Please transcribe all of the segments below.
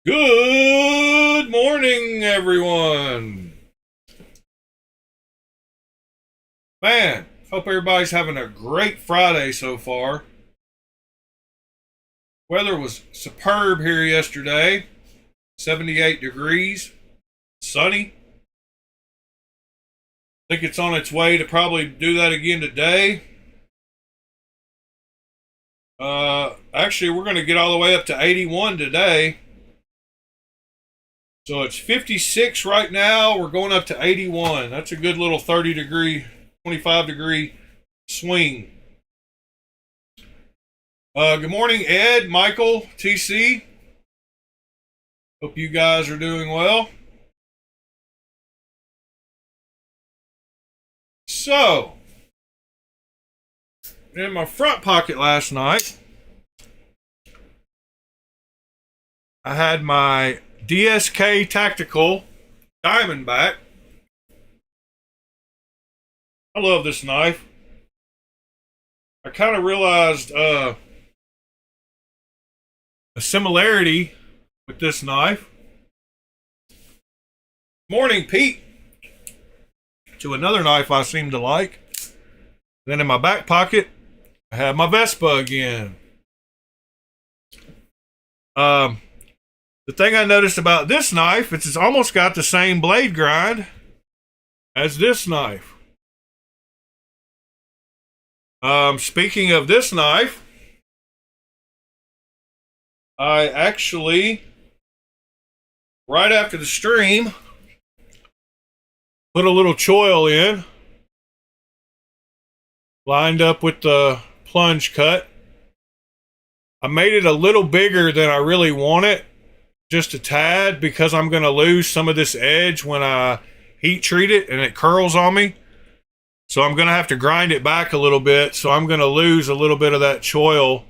Good morning, everyone. Man, hope everybody's having a great Friday so far. Weather was superb here yesterday. 78 degrees, sunny. Think it's on its way to probably do that again today. Actually, we're going to get all the way up to 81 today. So it's 56 right now. We're going up to 81. That's a good little 30 degree, 25 degree swing. Good morning, Ed, Michael, TC. Hope you guys are doing well. So, in my front pocket last night, I had my DSK Tactical Diamondback. I love this knife. I kind of realized a similarity with this knife. Morning, Pete. To another knife I seem to like. Then in my back pocket, I have my Vespa again. The thing I noticed about this knife is it's almost got the same blade grind as this knife. Speaking of this knife, I actually, right after the stream, put a little choil in, lined up with the plunge cut. I made it a little bigger than I really want it, just a tad, because I'm going to lose some of this edge when I heat treat it and it curls on me. So I'm going to have to grind it back a little bit. So I'm going to lose a little bit of that choil.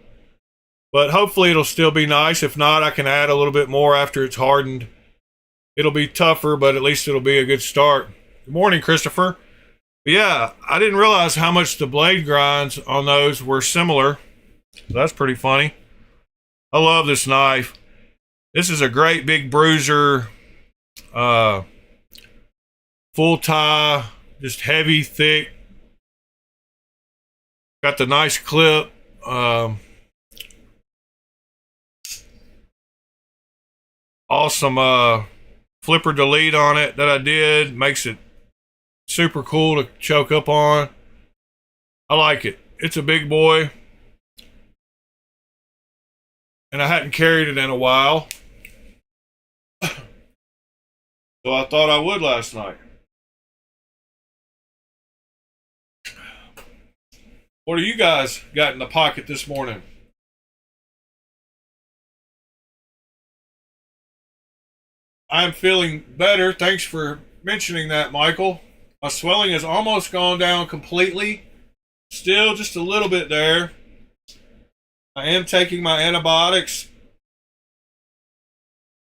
But hopefully it'll still be nice. If not, I can add a little bit more after it's hardened. It'll be tougher, but at least it'll be a good start. Good morning, Christopher. But yeah, I didn't realize how much the blade grinds on those were similar. That's pretty funny. I love this knife. This is a great big bruiser, full tie, just heavy, thick. Got the nice clip. Awesome flipper delete on it that I did. Makes it super cool to choke up on. I like it. It's a big boy. And I hadn't carried it in a while. So I thought I would last night. What do you guys got in the pocket this morning? I'm feeling better. Thanks for mentioning that, Michael. My swelling has almost gone down completely. Still just a little bit there. I am taking my antibiotics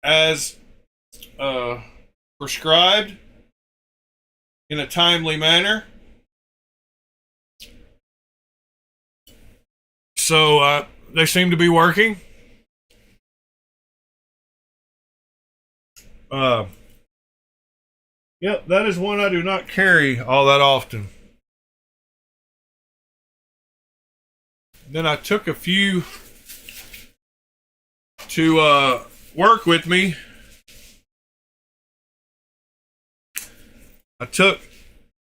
as prescribed in a timely manner. So they seem to be working. Yep, that is one I do not carry all that often. Then I took a few to work with me. I took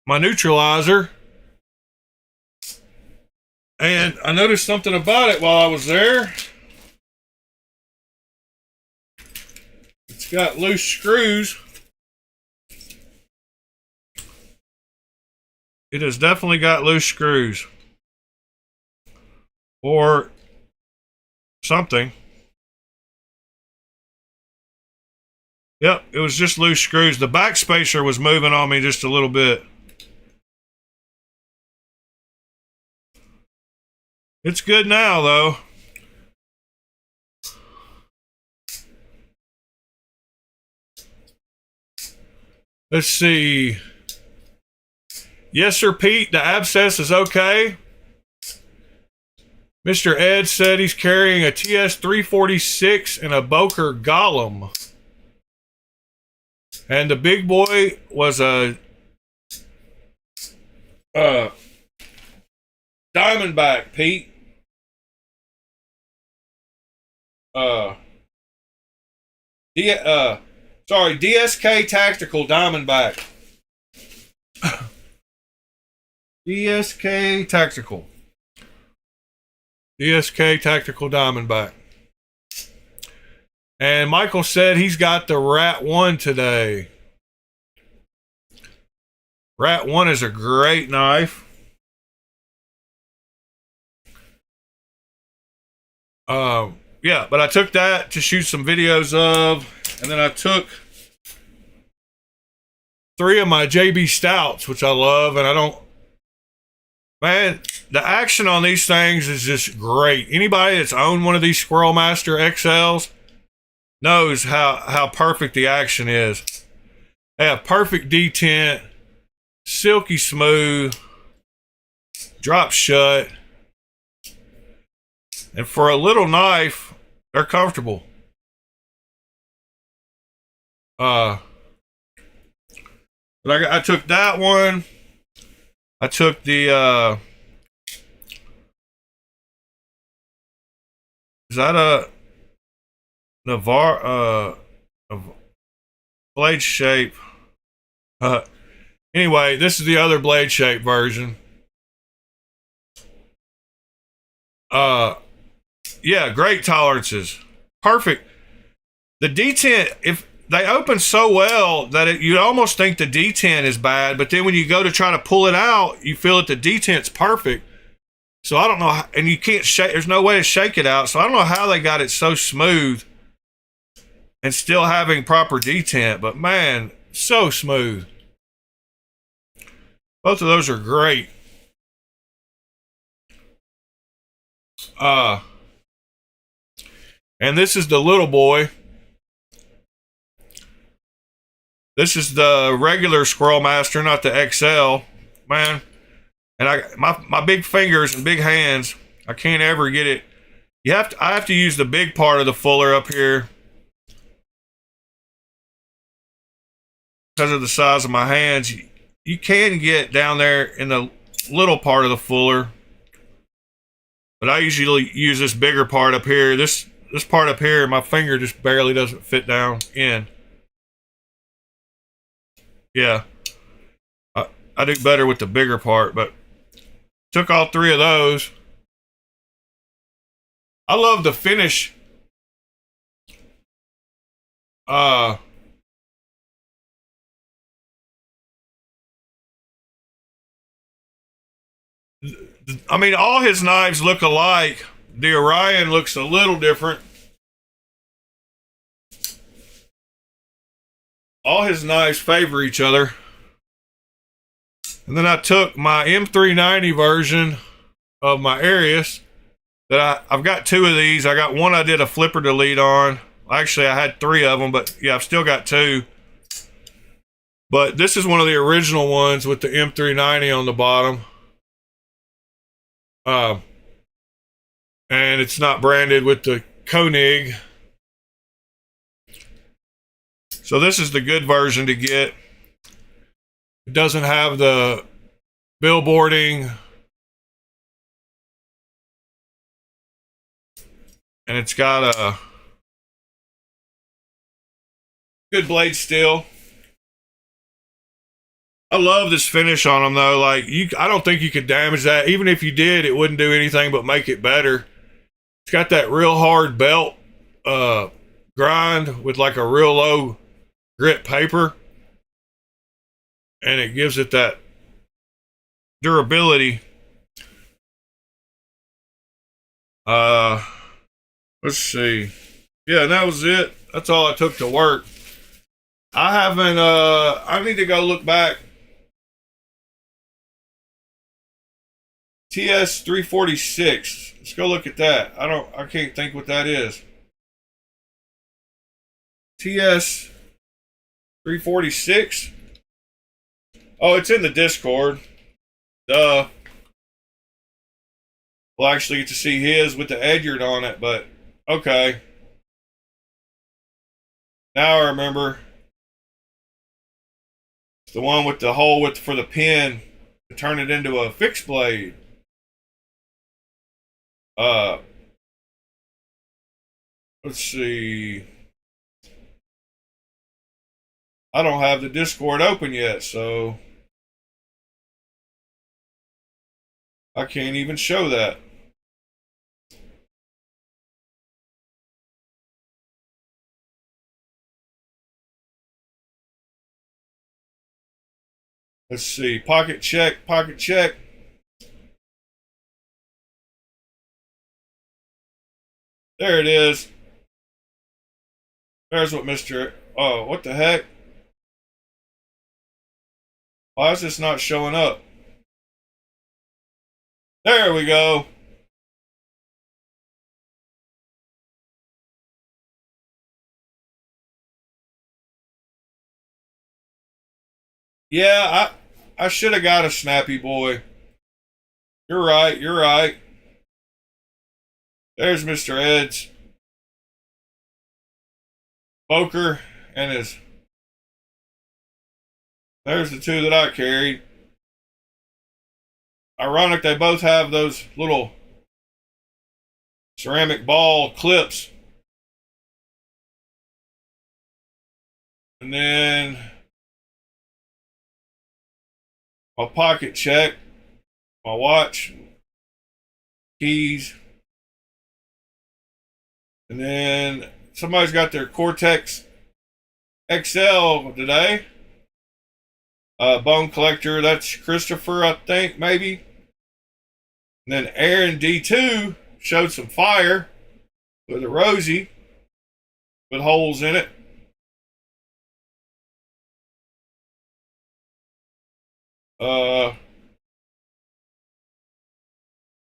my neutralizer, and I noticed something about it while I was there. It's got loose screws. It has definitely got loose screws. Or something. Yep, it was just loose screws. The back spacer was moving on me just a little bit. It's good now, though. Let's see. Yes, sir, Pete. The abscess is okay. Mr. Ed said he's carrying a TS 346 and a Boker Golem. And the big boy was a Diamondback, Pete. DSK Tactical Diamondback. DSK Tactical. DSK Tactical Diamondback. And Michael said he's got the Rat 1 today. Rat 1 is a great knife. Yeah, but I took that to shoot some videos of, and then I took 3 of my JB Stouts, which I love, and I don't, man, the action on these things is just great. Anybody that's owned one of these SquirrelMaster XLs knows how perfect the action is. They have perfect detent, silky smooth, drop shut, and for a little knife, they're comfortable. But I took that one. I took the is that a Navarre blade shape? Anyway, this is the other blade shape version. Yeah, great tolerances. Perfect. The detent, if they open so well that you almost think the detent is bad, but then when you go to try to pull it out, you feel that the detent's perfect. So I don't know how, and you can't shake, there's no way to shake it out. So I don't know how they got it so smooth and still having proper detent, but man, so smooth. Both of those are great. And this is the little boy. This is the regular SquirrelMaster, not the XL, man. And my big fingers and big hands, I can't ever get it. I have to use the big part of the fuller up here because of the size of my hands. You can get down there in the little part of the fuller, but I usually use this bigger part up here. This part up here, my finger just barely doesn't fit down in. Yeah, I do better with the bigger part, but took all 3 of those. I love the finish. I mean, all his knives look alike. The Orion looks a little different. All his knives favor each other. And then I took my M390 version of my Arius that I've got 2 of these. I got one I did a flipper delete on. Actually, I had 3 of them, but yeah, I've still got 2. But this is one of the original ones with the M390 on the bottom. And it's not branded with the Koenig. So this is the good version to get. It doesn't have the billboarding. And it's got a good blade steel. I love this finish on them though. Like I don't think you could damage that. Even if you did, it wouldn't do anything but make it better. It's got that real hard belt grind with like a real low grit paper, and it gives it that durability. Let's see. Yeah, that was it. That's all I took to work. I haven't I need to go look back. TS 346. Let's go look at that. I can't think what that is. TS 346. Oh, it's in the Discord. Duh. we'll actually get to see his with the Edyard on it, but okay. Now I remember. It's the one with the hole for the pin to turn it into a fixed blade. Let's see. I don't have the Discord open yet, so I can't even show that. Let's see. Pocket check, pocket check. There it is. There's what Mr. Oh, what the heck? Why is this not showing up? There we go. Yeah, I should have got a snappy boy. You're right, you're right. There's Mr. Ed's Boker and his. There's the two that I carried. Ironic, they both have those little ceramic ball clips. And then my pocket check, my watch, keys. And then somebody's got their Cortex XL today. Bone collector, that's Christopher, I think, maybe. And then Aaron D2 showed some fire with a Rosie with holes in it.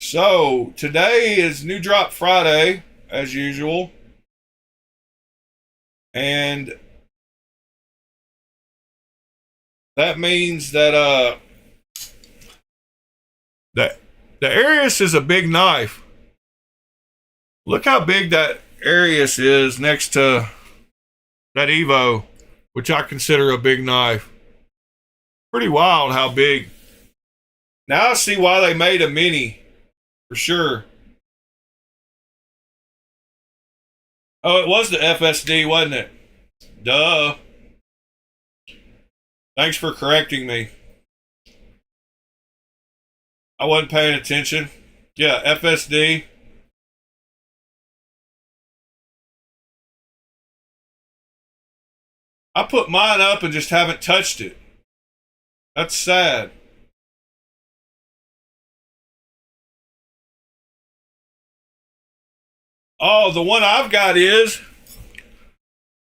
So today is New Drop Friday, as usual. And that means that the Arius is a big knife. Look how big that Arius is next to that Evo, which I consider a big knife. Pretty wild how big. Now I see why they made a mini, for sure. Oh, it was the FSD, wasn't it? Duh. Thanks for correcting me. I wasn't paying attention. Yeah, FSD. I put mine up and just haven't touched it. That's sad. Oh, the one I've got is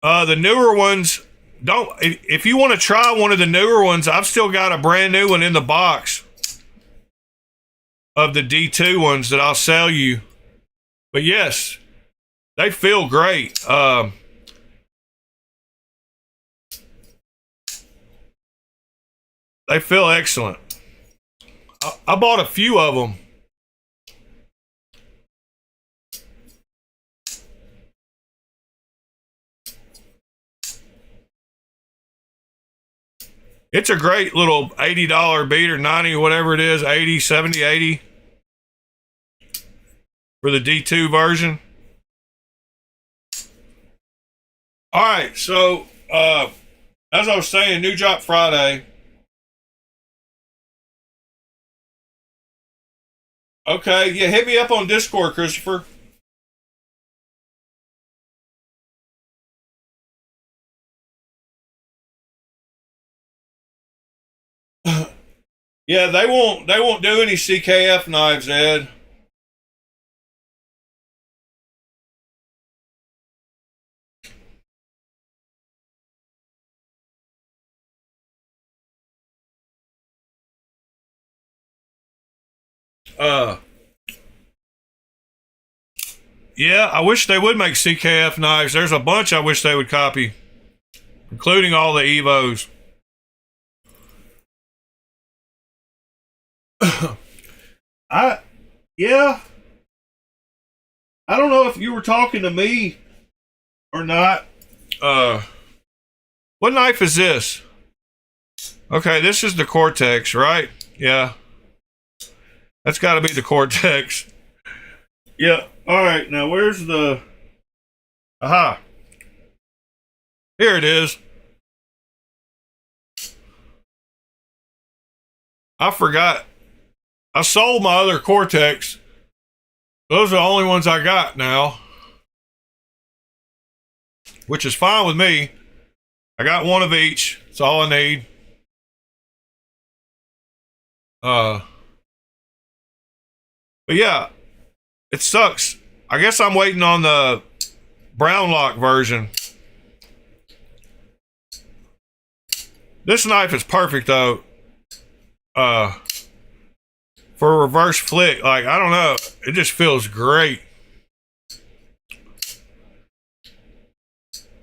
the newer ones. Don't, if you want to try one of the newer ones, I've still got a brand new one in the box of the D2 ones that I'll sell you. But yes, they feel great. They feel excellent. I bought a few of them. It's a great little $80 beater, 90, whatever it is, 80, 70, 80 for the D2 version. All right, so as I was saying, New Drop Friday. Okay, yeah, hit me up on Discord, Christopher. Yeah, they won't do any CKF knives, Ed. Yeah, I wish they would make CKF knives. There's a bunch I wish they would copy, including all the Evos. Yeah. I don't know if you were talking to me or not. What knife is this? Okay, this is the Cortex, right? Yeah. That's got to be the Cortex. Yeah. All right. Now, where's the... Aha. Here it is. I forgot. I sold my other Cortex. Those are the only ones I got now. Which is fine with me. I got one of each. That's all I need. But yeah, it sucks. I guess I'm waiting on the brown lock version. This knife is perfect though. For a reverse flick, like, I don't know, it just feels great.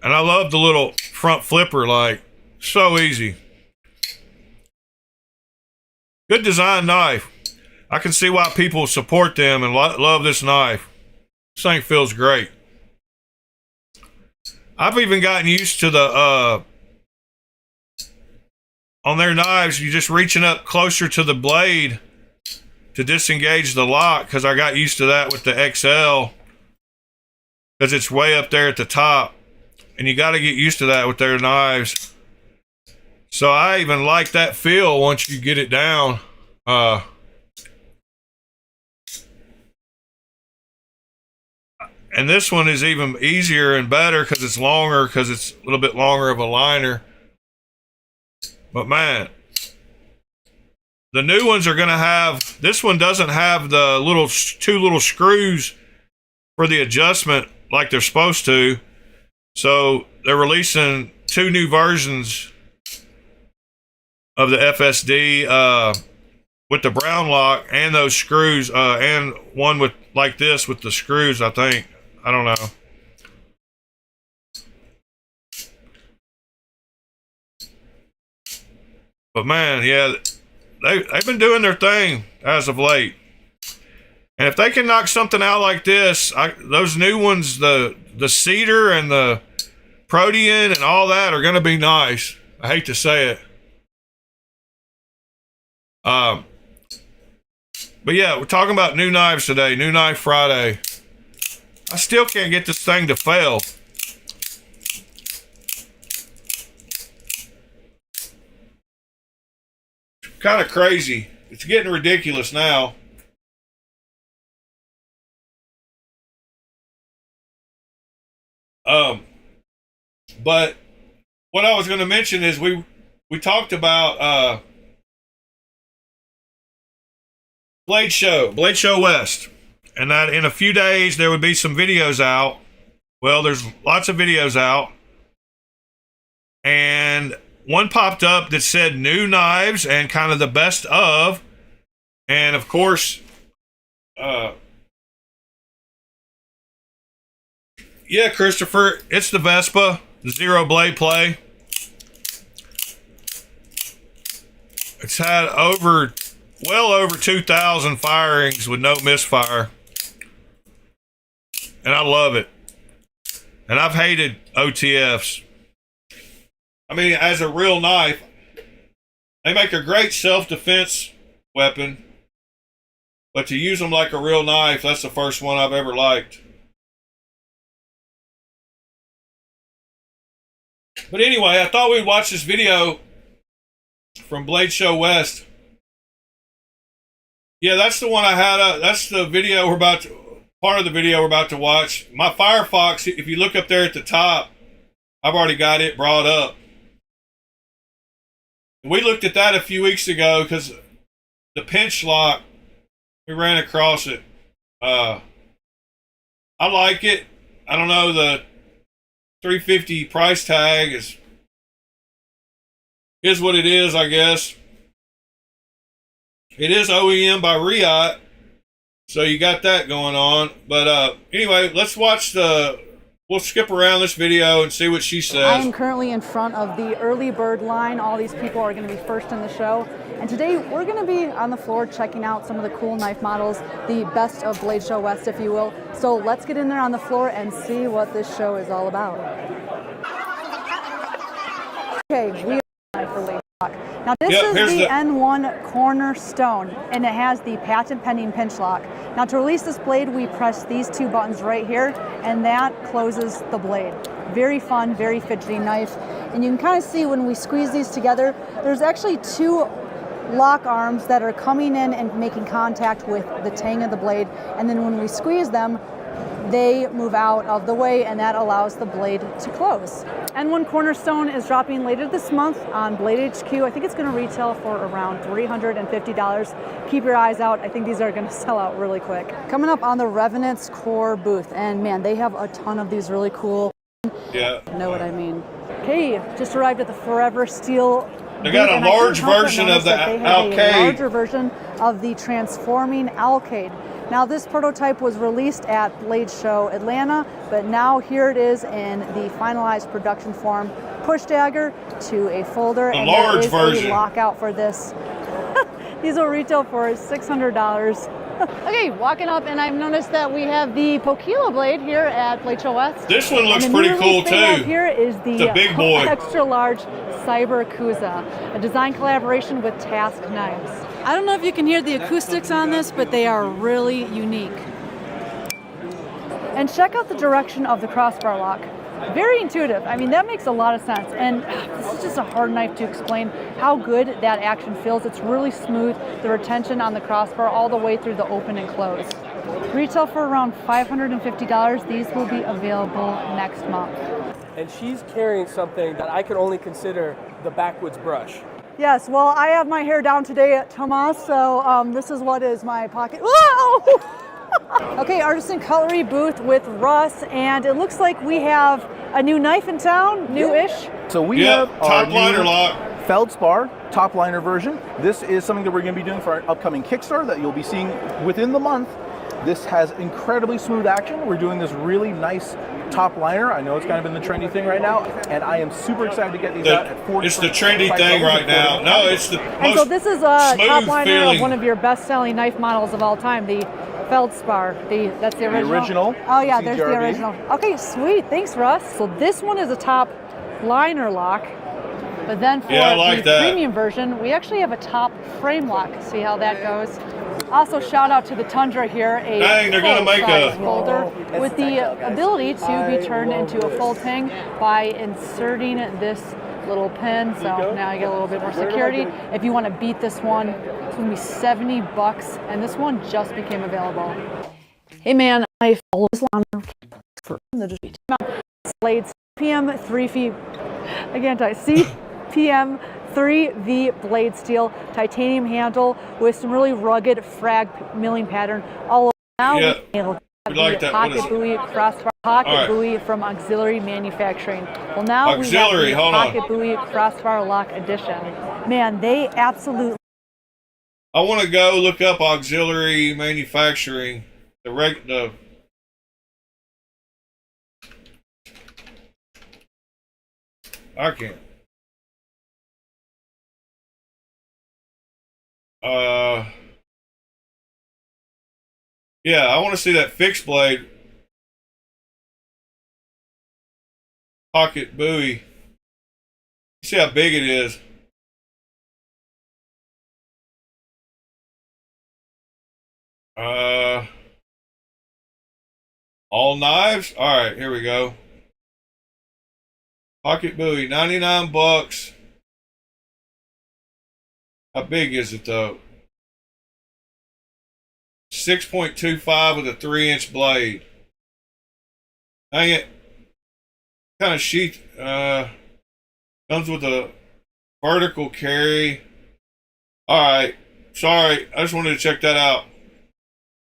And I love the little front flipper, like, so easy. Good design knife. I can see why people support them and love this knife. This thing feels great. I've even gotten used to the, on their knives, you just reaching up closer to the blade to disengage the lock, because I got used to that with the XL, because it's way up there at the top, and you got to get used to that with their knives. So I even like that feel once you get it down. And this one is even easier and better because it's longer, because it's a little bit longer of a liner. But man, the new ones are going to have, this one doesn't have the little two little screws for the adjustment like they're supposed to. So they're releasing two new versions of the FSD with the brown lock and those screws, and one with like this with the screws, I think. I don't know. But man, yeah, they've been doing their thing as of late. And if they can knock something out like this, those new ones, the Cedar and the Protean and all that, are going to be nice. I hate to say it. But yeah, we're talking about new knives today. New Knife Friday. I still can't get this thing to fail. Kind of crazy. It's getting ridiculous now. But what I was going to mention is we talked about Blade Show West, and that in a few days there would be some videos out. Well, there's lots of videos out, and one popped up that said new knives and kind of the best of, and of course, yeah, Christopher, it's the Vespa, the Zero Blade Play. It's had well over 2,000 firings with no misfire, and I love it. And I've hated OTFs. I mean, as a real knife, they make a great self-defense weapon, but to use them like a real knife, that's the first one I've ever liked. But anyway, I thought we'd watch this video from Blade Show West. Yeah, that's the one I had. That's the video part of the video we're about to watch. My Firefox, if you look up there at the top, I've already got it brought up. We looked at that a few weeks ago because the pinch lock, we ran across it. I like it. I don't know, the $350 price tag is what it is, I guess. It is OEM by Riot, so you got that going on. But anyway, let's watch the we'll skip around this video and see what she says. I am currently in front of the early bird line. All these people are going to be first in the show. And today we're going to be on the floor checking out some of the cool knife models, the best of Blade Show West, if you will. So let's get in there on the floor and see what this show is all about. Okay, we are for Blade Show. Now this is the N1 Cornerstone, and it has the patent pending pinch lock. Now to release this blade, we press these two buttons right here, and that closes the blade. Very fun, very fidgety knife. And you can kind of see when we squeeze these together, there's actually two lock arms that are coming in and making contact with the tang of the blade. And then when we squeeze them, they move out of the way, and that allows the blade to close. N1 Cornerstone is dropping later this month on Blade HQ. I think it's going to retail for around $350. Keep your eyes out. I think these are going to sell out really quick. Coming up on the Revenant's Core booth, and man, they have a ton of these really cool. Yeah. Know what I mean? Okay, just arrived at the Forever Steel. They got a large version of the Alcade. A larger version of the transforming Alcade. Now this prototype was released at Blade Show Atlanta, but now here it is in the finalized production form. Push dagger to a folder, and there is a lockout for this. These will retail for $600. Okay, walking up, and I've noticed that we have the Pokila blade here at Blade Show West. This one looks pretty cool too. Here is the big boy. extra large Cyber Kuza, a design collaboration with Task Knives. I don't know if you can hear the acoustics on this, but they are really unique. And check out the direction of the crossbar lock. Very intuitive. I mean, that makes a lot of sense. And this is just a hard knife to explain how good that action feels. It's really smooth, the retention on the crossbar all the way through the open and close. Retail for around $550. These will be available next month. And she's carrying something that I could only consider the backwoods brush. Yes, well, I have my hair down today at Tomas, so this is what is my pocket. Whoa! Okay, Artisan Cutlery booth with Russ, and it looks like we have a new knife in town, new-ish. So we have top liner lock. Feldspar top liner version. This is something that we're going to be doing for our upcoming Kickstarter that you'll be seeing within the month. This has incredibly smooth action. We're doing this really nice top liner. I know it's kind of been the trendy thing right now, and I am super excited to get these out at 40. It's the trendy thing right now. No, it's the most And so this is a top liner feeling of one of your best-selling knife models of all time, the Feldspar. That's the original. The original. Oh yeah, there's the original. Okay, sweet. Thanks, Russ. So this one is a top liner lock, but then for the premium version, we actually have a top frame lock. See how that goes. Also, shout out to the Tundra here, a they're gonna make a folder with the ability to be turned into a full ting by inserting this little pin. So now you get a little bit more security. If you want to beat this one, it's gonna be $70, and this one just became available. Hey man, I follow this line for the Blades CPM 3V. I can't type. CPM 3V blade steel, titanium handle with some really rugged frag milling pattern all over. Now we like that pocket buoy, crossbar pocket buoy from Auxiliary Manufacturing. Well, now Auxiliary, we have the pocket buoy crossbar lock edition. Man, they absolutely. I want to go look up Auxiliary Manufacturing. I can't. Yeah, I want to see that fixed blade pocket buoy. See how big it is. All knives. All right, here we go. Pocket buoy, $99. How big is it though? 6.25 with a 3-inch blade. Dang it. Kind of sheath. Comes with a vertical carry. Alright. Sorry. I just wanted to check that out.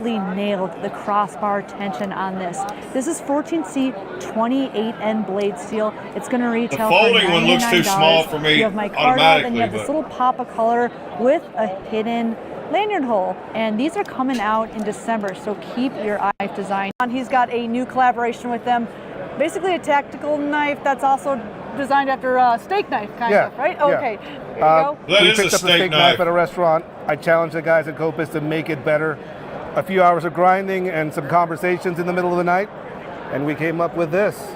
Nailed the crossbar tension on this. This is 14C 28N blade steel. It's going to retail for $99. The folding one looks too small for me. You have my card out, and you have this little pop of color with a hidden lanyard hole, and these are coming out in December, so keep your eye on design. He's got a new collaboration with them. Basically a tactical knife that's also designed after a steak knife, kind of, right? Okay, here you go. That we is picked a up a steak knife at a restaurant. I challenged the guys at Copus to make it better. A few hours of grinding and some conversations in the middle of the night, and we came up with this.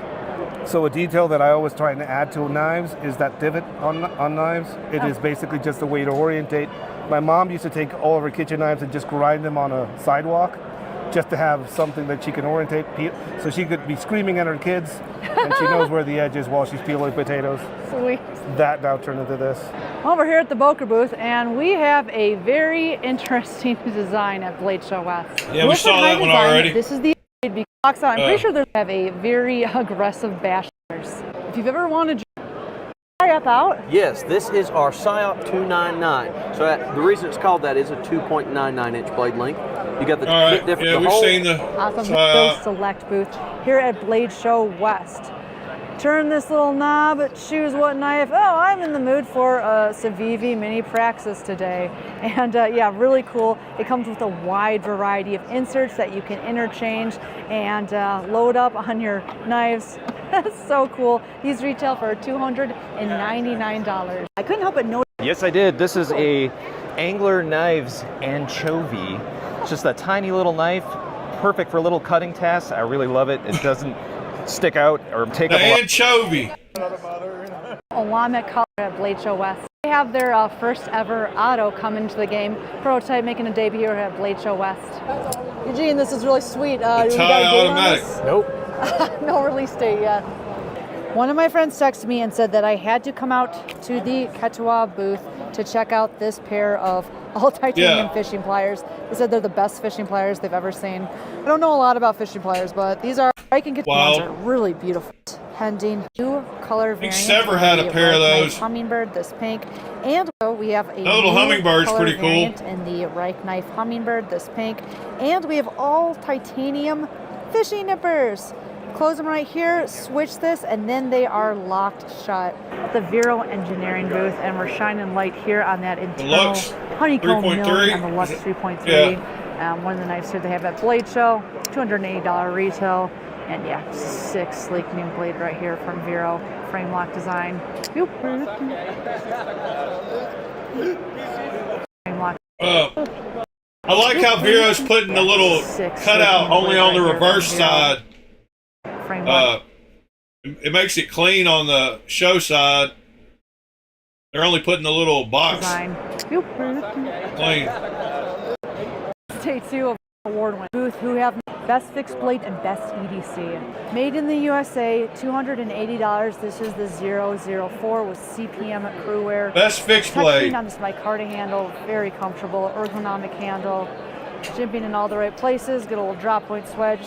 So a detail that I always try to add to knives is that divot on knives. It is basically just a way to orientate. My mom used to take all of her kitchen knives and just grind them on a sidewalk, just to have something that she can orientate, so she could be screaming at her kids, and she knows where the edge is while she's peeling potatoes. Sweet. That now turned into this. Well, we're here at the Boker booth, and we have a very interesting design at Blade Show West. Yeah, we saw that one already. This is the box out. I'm pretty sure they have a very aggressive bashers. If you've ever wanted to try up out, yes, this is our PSYOP 299. So the reason it's called that is a 2.99 inch blade length. You got the different. Yeah, we've seen the awesome select booth here at Blade Show West. Turn this little knob, choose what knife. Oh, I'm in the mood for a Civivi Mini Praxis today. And yeah, really cool. It comes with a wide variety of inserts that you can interchange and load up on your knives. That's so cool. These retail for $299. I couldn't help but notice. Yes, I did. This is a Angler Knives Anchovy. It's just a tiny little knife, perfect for little cutting tasks. I really love it. It doesn't stick out or take up a lot. Anchovy. Willamette color at Blade Show West. They have their first ever auto come into the game. Prototype making a debut here at Blade Show West. Eugene, this is really sweet. The tie automatic. Nope. No release date yet. One of my friends texted me and said that I had to come out to the Ketuo booth to check out this pair of all titanium fishing pliers. They said they're the best fishing pliers they've ever seen. I don't know a lot about fishing pliers, but these are ones are really beautiful. Pending new color variant. Sever had a pair of those. Hummingbird, this pink, and we have a little Hummingbird's pretty cool. In the Reich Knife Hummingbird, this pink, and we have all titanium fishing nippers. Close them right here, switch this, and then they are locked shut. The Vero Engineering booth, and we're shining light here on that internal honeycomb milling on the Lux 3.3. Yeah. One of the knives here they have at Blade Show, $280 retail, and yeah, just a sick, sleek new blade right here from Vero, frame lock design. Frame lock. I like how Vero's putting the little cutout only on the reverse side. It makes it clean on the show side. They're only putting the little box clean. Day 2 of award winner booth who have best fixed blade and best EDC. Made in the USA, $280. This is the 004 with CPM crew wear. Best fixed blade. On this micarta handle, very comfortable, ergonomic handle. Jimping in all the right places. Get a little drop point swedge.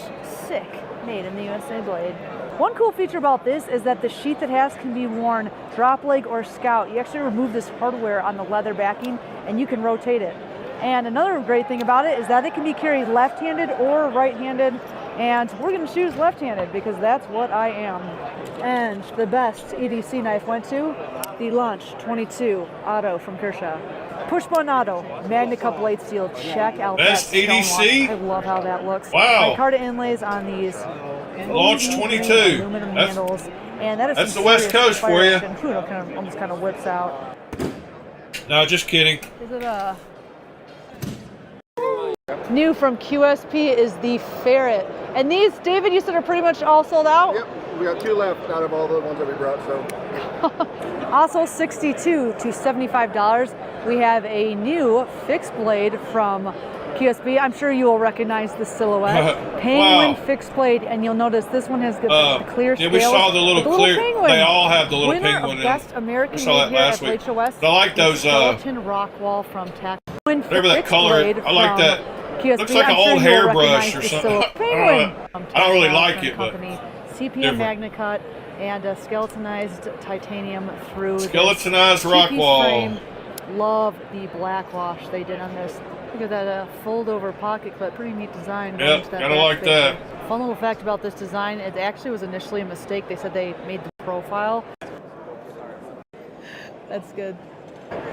Sick. Made in the USA blade. One cool feature about this is that the sheath it has can be worn drop leg or scout. You actually remove this hardware on the leather backing and you can rotate it. And another great thing about it is that it can be carried left-handed or right-handed, and we're going to choose left-handed because that's what I am. And the best EDC knife went to the Launch 22 Auto from Kershaw. Push button auto, Magna Cup blade steel. Check out best that EDC. I love how that looks. Wow. Micarta inlays on these. Launch 22. Aluminum handles, and that's the West Coast for you. Almost kind of whips out. No, just kidding. Is it a new from QSP is the Ferret, and these, David, you said are pretty much all sold out. Yep, we got 2 left out of all the ones that we brought. So also $62 to $75. We have a new fixed blade from QSP. I'm sure you will recognize the silhouette. Penguin fixed blade, and you'll notice this one has the clear scales. Yeah, we saw the little clear. Penguin. They all have the little Winner penguin of Best American we saw that last week. West, I like those. Skeleton Rockwall from Tac. Whatever that color. I like that. QSP. Looks like an old hairbrush or something. I don't really like it, but CPM Magna Cut and skeletonized titanium through skeletonized Rockwall. Love the black wash they did on this. Look at that fold-over pocket clip. Pretty neat design. Yep, gotta like that. Fun little fact about this design, it actually was initially a mistake. They said they made the profile. That's good.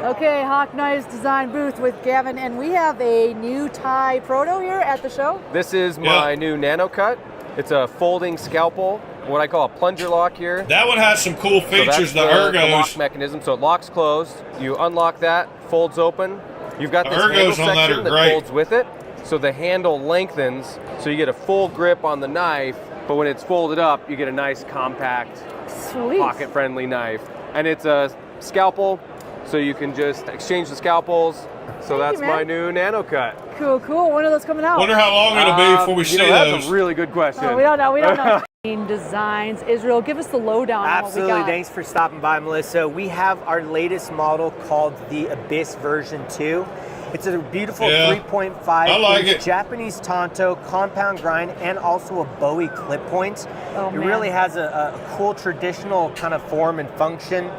Okay, Hawk Knives Design booth with Gavin, and we have a new Thai proto here at the show. This is my new Nano Cut. It's a folding scalpel. what I call a plunger lock here. That one has some cool features, so the that's the lock ergos. mechanism. So it locks closed. You unlock that, folds open. You've got The this handle ergos on that section are great. folds with it. So the handle lengthens, so you get a full grip on the knife, but when it's folded up, you get a nice compact, Sweet. pocket-friendly knife. And it's a scalpel, so you can just exchange the scalpels. So that's my new Nano Cut. Cool, cool. When are those coming out? Wonder how long it'll be before we see That's those. a really good question. Oh, we don't know. We don't know. Designs. Israel, give us the lowdown on what we Absolutely. got. Thanks for stopping by, Melissa. We have our latest model called the Abyss version 2. It's a beautiful 3.5 inch Japanese Tonto compound grind and also a Bowie clip point. It really has a cool traditional kind of form and function.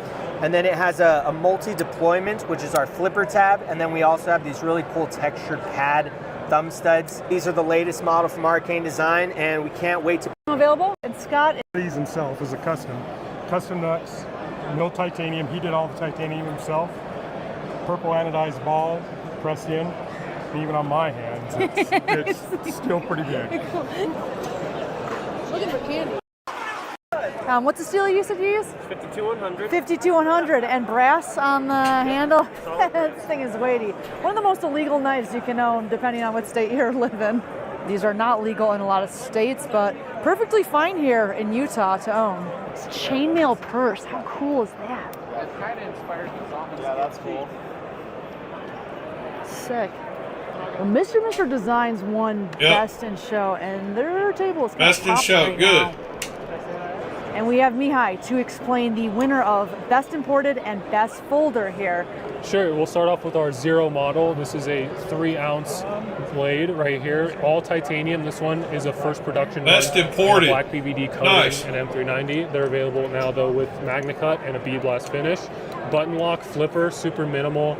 And then it has a multi-deployment, which is our flipper tab. And then we also have these really cool textured pad thumb studs. These are the latest model from Arcane Design, and we can't wait to... Available. And Scott... These himself is a custom nuts, no titanium. He did all the titanium himself. Purple anodized ball, pressed in. And even on my hands, it's still pretty good. Looking for candy. What's the steel you said you use? 52100. 52100 and brass on the handle. This thing is weighty. One of the most illegal knives you can own, depending on what state you live in. These are not legal in a lot of states, but perfectly fine here in Utah to own. It's chainmail purse. How cool is that? That kind of inspired me. Yeah, that's cool. Sick. Well, Mr. Designs won Best in Show, and their table is Best in Show, right good. now. And we have Mihai to explain the winner of Best Imported and Best Folder here. Sure, we'll start off with our Zero model. This is a 3-ounce blade right here, all titanium. This one is a first production Best run, Imported. Black PVD coating Nice. and M390. They're available now though with Magna Cut and a bead blast finish. Button lock, flipper, super minimal,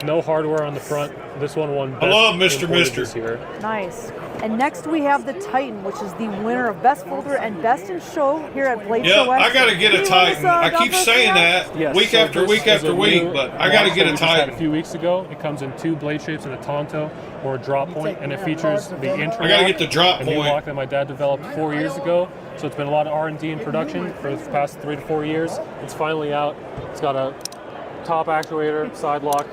no hardware on the front. This one won Best I love Mr. Imported Mister. this year. Nice. And next we have the Titan, which is the winner of Best Folder and Best in Show here at Blade Yeah, Show West. I got to get a Titan. I keep saying that Yes, week so after this week is after a week, new but I got to model get we a just had Titan. a few weeks ago. It comes in 2 blade shapes and a Tonto or a drop point, and it features the interlock. I got to get the drop a new point. lock that my dad developed 4 years ago. So it's been a lot of R&D and production for the past 3 to 4 years. It's finally out. It's got a top actuator, side lock,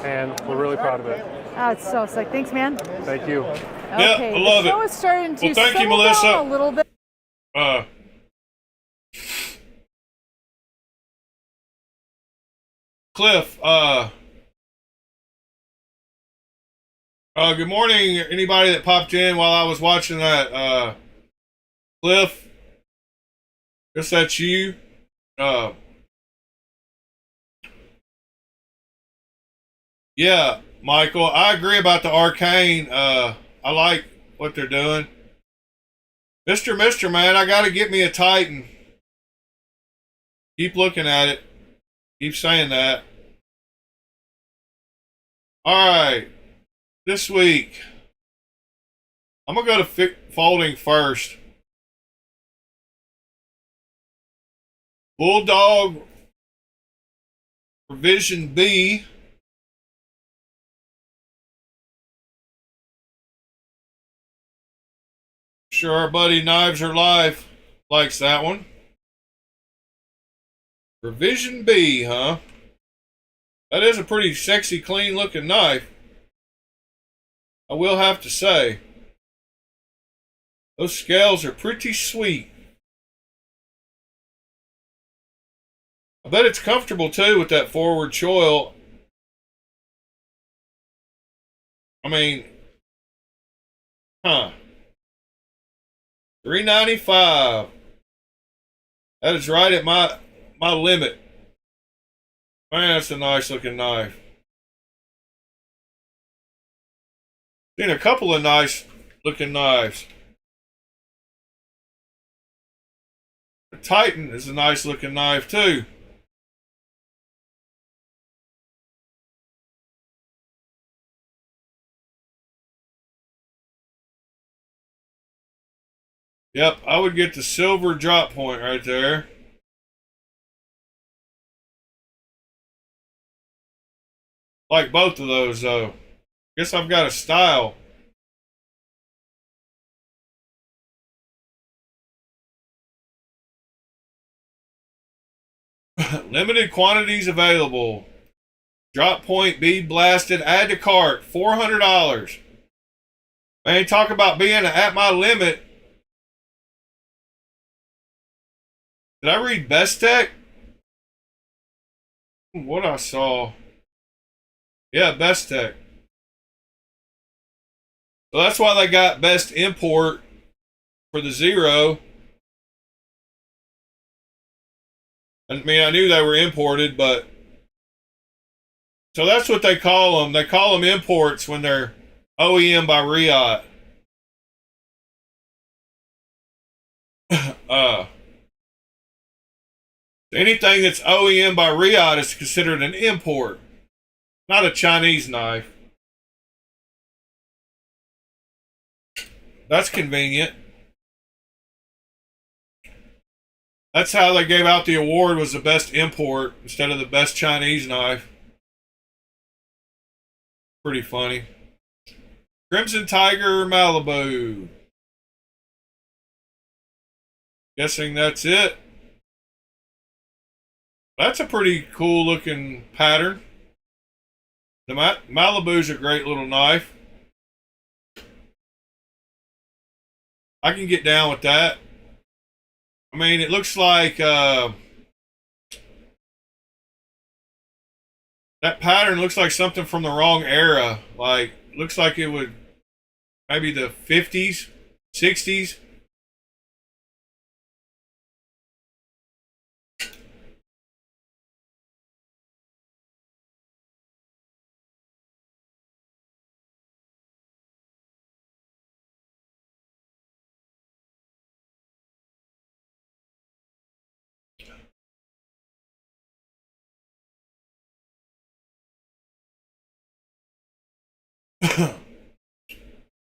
and we're really proud of it. Oh, it's so sick. Thanks, man. Thank you. Okay, I love the show it. is starting to Well, thank you, settle Melissa. down a little bit. Cliff, good morning, anybody that popped in while I was watching that, Cliff, guess that's you, yeah, Michael, I agree about the Arcane, I like what they're doing. Mr. Man, I gotta get me a Titan. Keep looking at it. Keep saying that. Alright. This week, I'm going to go to folding first. Bulldog Revision B. Sure, our buddy Knives Are Life likes that one. Revision B, huh? That is a pretty sexy, clean looking knife. I will have to say. Those scales are pretty sweet. I bet it's comfortable too with that forward choil. I mean, $395. That is right at my limit. Man, that's a nice looking knife. Seen a couple of nice looking knives. The Titan is a nice looking knife too. Yep, I would get the silver drop point right there. Like both of those though. Guess I've got a style. Limited quantities available. Drop point, bead blasted, add to cart, $400. Man, talk about being at my limit. Did I read Best Tech? What I saw. Yeah, Best Tech. So that's why they got Best Import for the Zero. I mean, I knew they were imported, but... So that's what they call them. They call them imports when they're OEM by Riot. Anything that's OEM by Riot is considered an import, not a Chinese knife. That's convenient. That's how they gave out the award, was the best import instead of the best Chinese knife. Pretty funny. Crimson Tiger Malibu. Guessing that's it. That's a pretty cool looking pattern. The Malibu's a great little knife. I can get down with that. I mean, it looks like that pattern looks like something from the wrong era. Like, looks like it would maybe the 50s, 60s.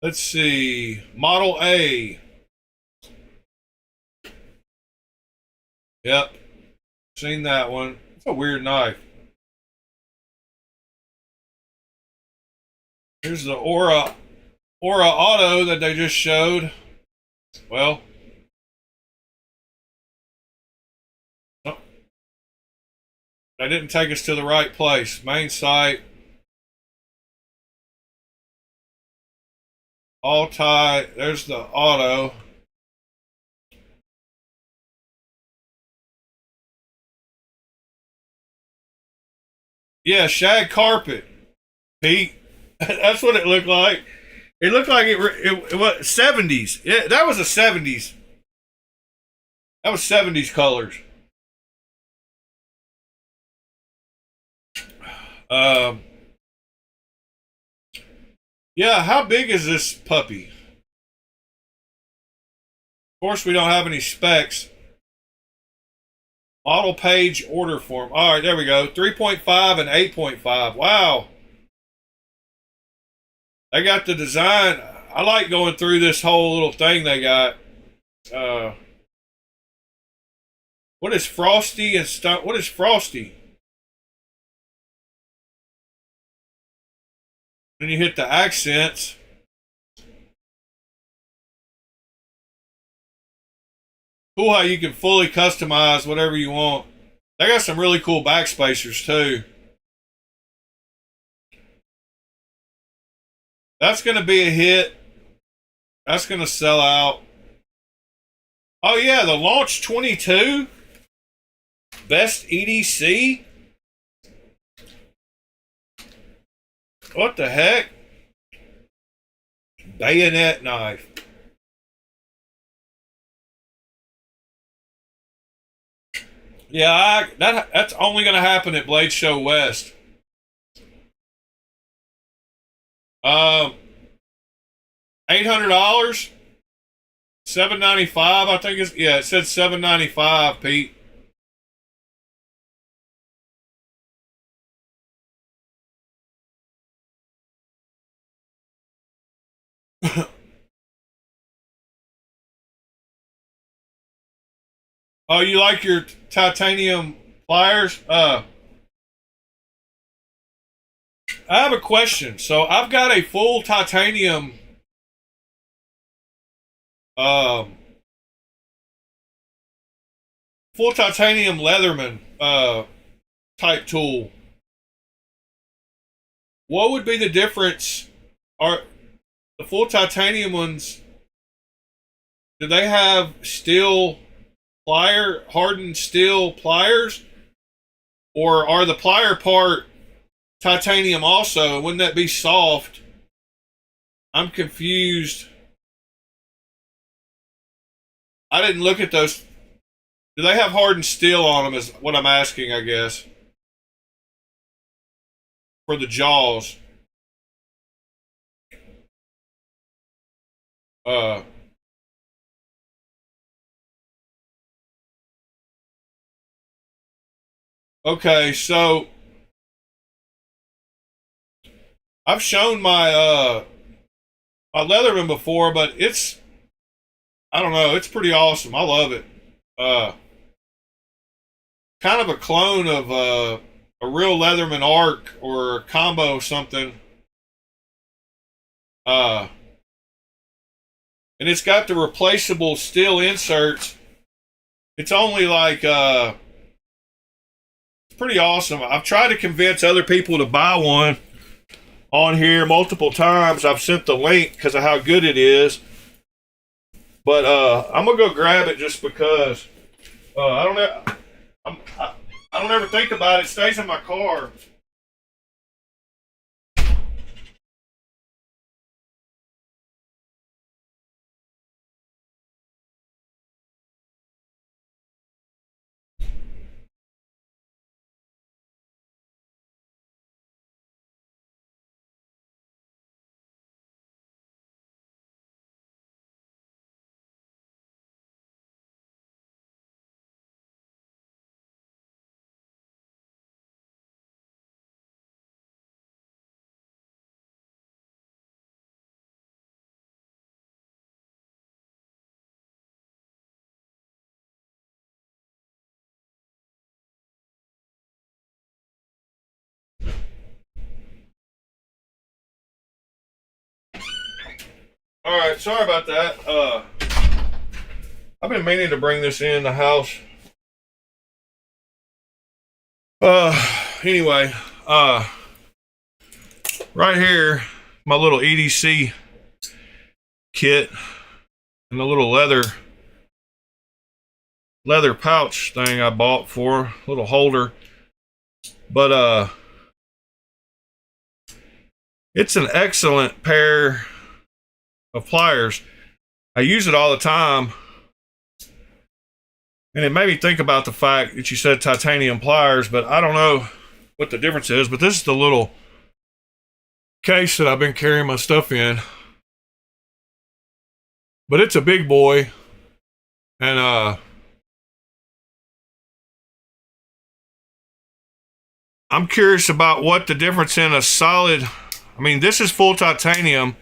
Let's see. Model A. Yep. Seen that one. It's a weird knife. Here's the Aura Auto that they just showed. Well. Oh, they didn't take us to the right place. Main site. All tie. There's the auto. Yeah, shag carpet. Pete. That's what it looked like. It looked like it was 70s. Yeah, that was a 70s. That was 70s colors. Yeah, how big is this puppy? Of course, we don't have any specs. Model page order form. All right, there we go. 3.5 and 8.5. Wow. They got the design. I like going through this whole little thing they got. What is Frosty and stuff? What is Frosty? Then you hit the accents. Cool how you can fully customize whatever you want. They got some really cool backspacers too. That's going to be a hit. That's going to sell out. Oh yeah, the Launch 22. Best EDC. What the heck? Bayonet knife. Yeah, that's only going to happen at Blade Show West. $800, $795. I think it's, yeah. It said $795, Pete. Oh, you like your titanium pliers? I have a question. So I've got a full titanium full titanium Leatherman type tool. What would be the difference? Are the full titanium ones, do they have steel hardened steel pliers? Or are the plier part titanium also? Wouldn't that be soft? I'm confused. I didn't look at those. Do they have hardened steel on them is what I'm asking, I guess. For the jaws. Okay, so I've shown my my Leatherman before, but it's, I don't know, it's pretty awesome. I love it. Kind of a clone of a real Leatherman Arc or a combo something. And it's got the replaceable steel inserts. It's only like it's pretty awesome. I've tried to convince other people to buy one on here multiple times. I've sent the link because of how good it is. But I'm gonna go grab it just because I don't know. I don't ever think about it. It stays in my car. All right, sorry about that. I've been meaning to bring this in the house. Anyway, right here, my little EDC kit and the little leather pouch thing I bought for little holder. But it's an excellent pair of pliers. I use it all the time, and it made me think about the fact that you said titanium pliers, but I don't know what the difference is. But this is the little case that I've been carrying my stuff in, but it's a big boy, and I'm curious about what the difference in a solid, I mean, this is full titanium,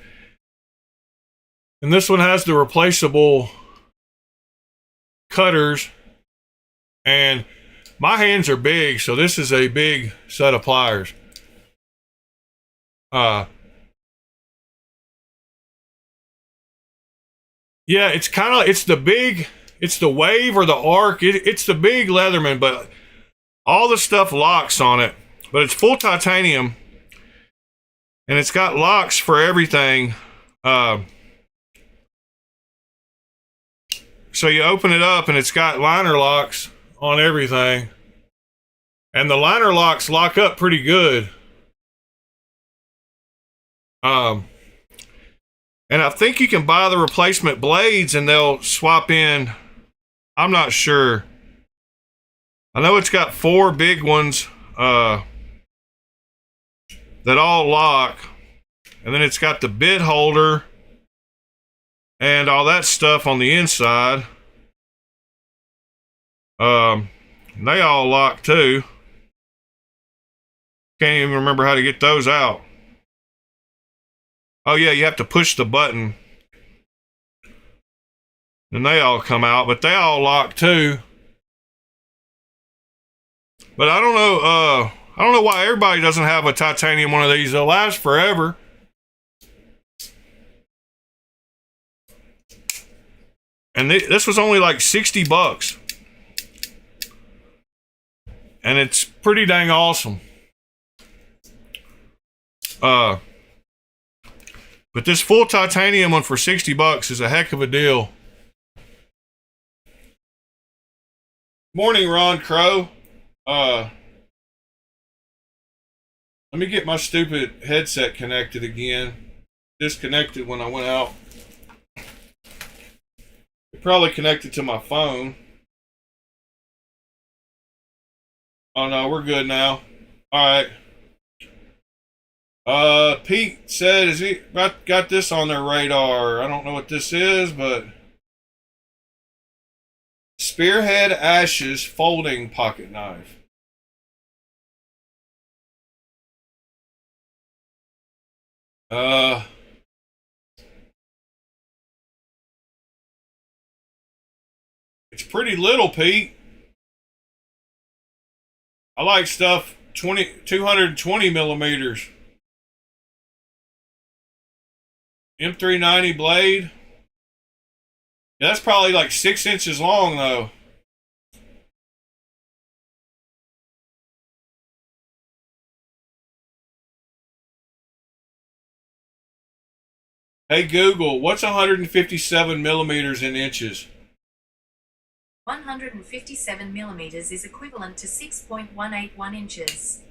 and this one has the replaceable cutters, and my hands are big, so this is a big set of pliers. Yeah, it's kind of, it's the wave or the arc. It's the big Leatherman, but all the stuff locks on it. But it's full titanium, and it's got locks for everything. So you open it up, and it's got liner locks on everything. And the liner locks lock up pretty good. And I think you can buy the replacement blades, and they'll swap in. I'm not sure. I know it's got 4 big ones that all lock. And then it's got the bit holder and all that stuff on the inside. They all lock too. Can't even remember how to get those out. Oh yeah, you have to push the button. And they all come out, but they all lock too. But I don't know why everybody doesn't have a titanium one of these. They'll last forever. And this was only like $60. and it's pretty dang awesome. But this full titanium one for $60 is a heck of a deal. Morning, Ron Crow. Let me get my stupid headset connected again. Disconnected when I went out. It probably connected to my phone. Oh no, we're good now. All right. Pete said, "Is he got this on their radar?" I don't know what this is, but Spearhead Ashes folding pocket knife. It's pretty little, Pete. I like stuff 220 millimeters. M390 blade. Yeah, that's probably like 6 inches long, though. Hey Google, what's 157 millimeters in inches? 157 millimeters is equivalent to 6.181 inches.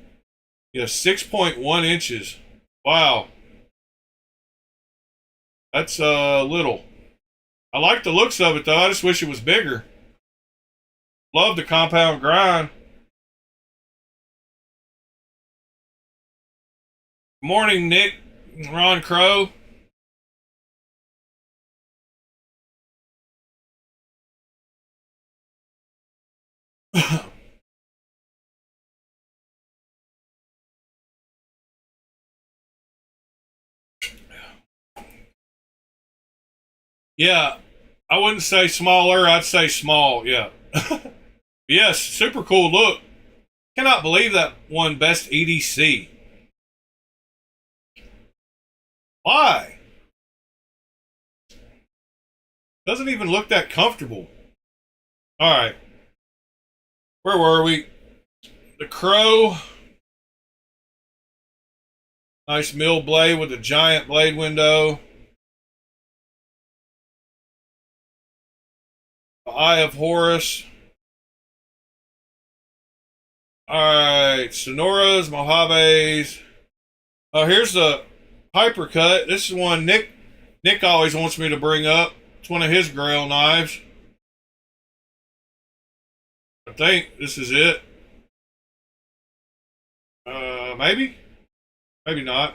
Yeah, 6.1 inches. Wow. That's little. I like the looks of it, though. I just wish it was bigger. Love the compound grind. Morning, Nick. Ron Crow. Yeah, I wouldn't say smaller. I'd say small. Yeah. Yes, super cool look. Cannot believe that won Best EDC. Why? Doesn't even look that comfortable. All right. Where were we? The Crow. Nice mill blade with a giant blade window. The Eye of Horus. Alright, Sonoras, Mojaves. Oh, here's the Hypercut. This is one Nick always wants me to bring up. It's one of his Grail knives. I think this is it. Maybe? Maybe not.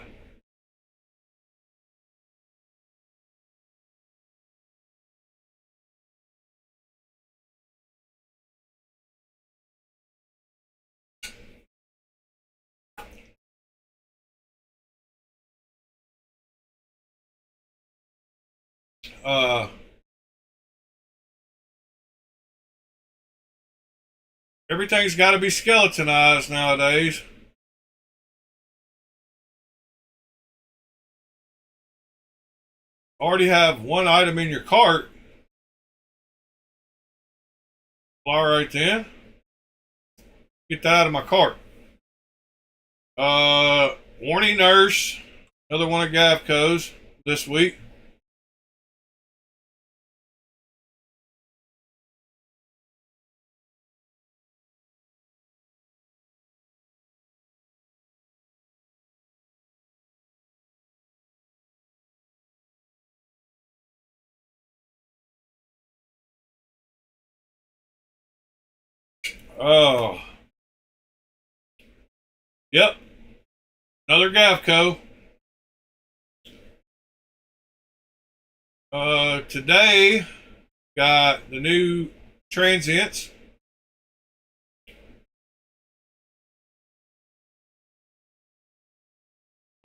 Everything's got to be skeletonized nowadays. Already have one item in your cart. All right then. Get that out of my cart. Warning Nurse. Another one of Gavco's this week. Oh. Yep. Another Gavco. Today got the new transients.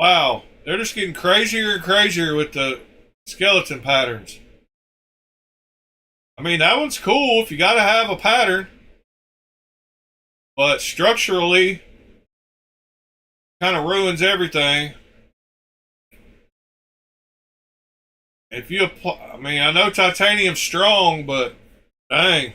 Wow, they're just getting crazier and crazier with the skeleton patterns. I mean, that one's cool if you got to have a pattern, but structurally kind of ruins everything. If you apply, I mean, I know titanium's strong, but dang.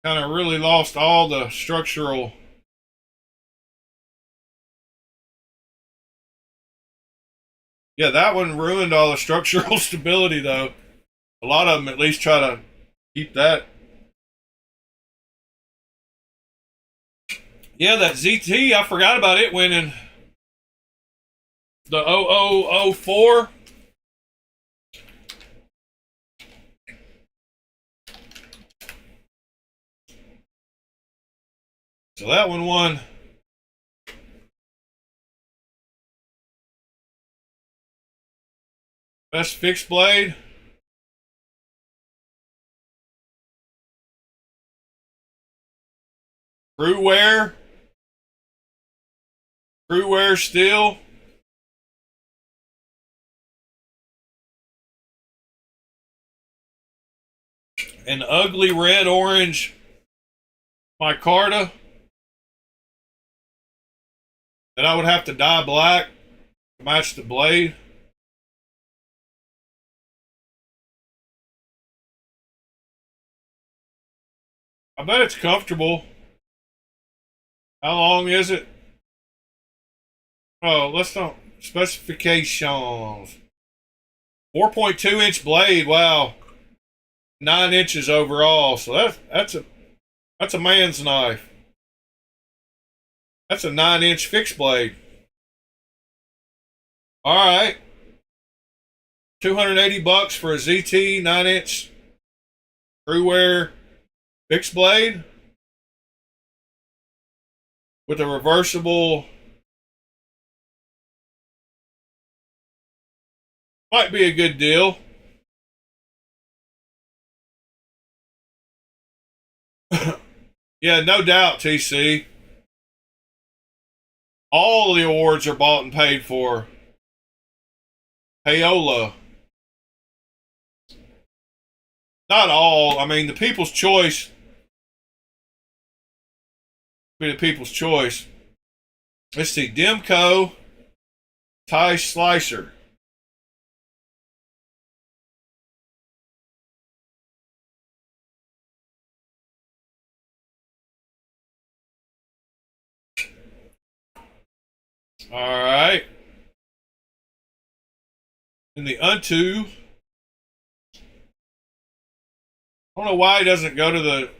kind of really lost all the structural. Yeah, that one ruined all the structural stability, though. A lot of them at least try to keep that. Yeah, that ZT, I forgot about it winning the 0004. So that one won. Best fixed blade. Crew wear steel. An ugly red orange micarta that I would have to dye black to match the blade. I bet it's comfortable. How long is it? Oh, let's not specifications. 4.2 inch blade. Wow, 9 inches overall. So that's a man's knife. That's a 9-inch fixed blade. All right, $280 for a ZT 9-inch crew wear fixed blade with a reversible. Might be a good deal. Yeah, no doubt, TC. All the awards are bought and paid for. Payola. Not all. I mean, the People's Choice. Be the People's Choice. Let's see. Demco. Tie Slicer. All right. In the Unto. I don't know why he doesn't go to the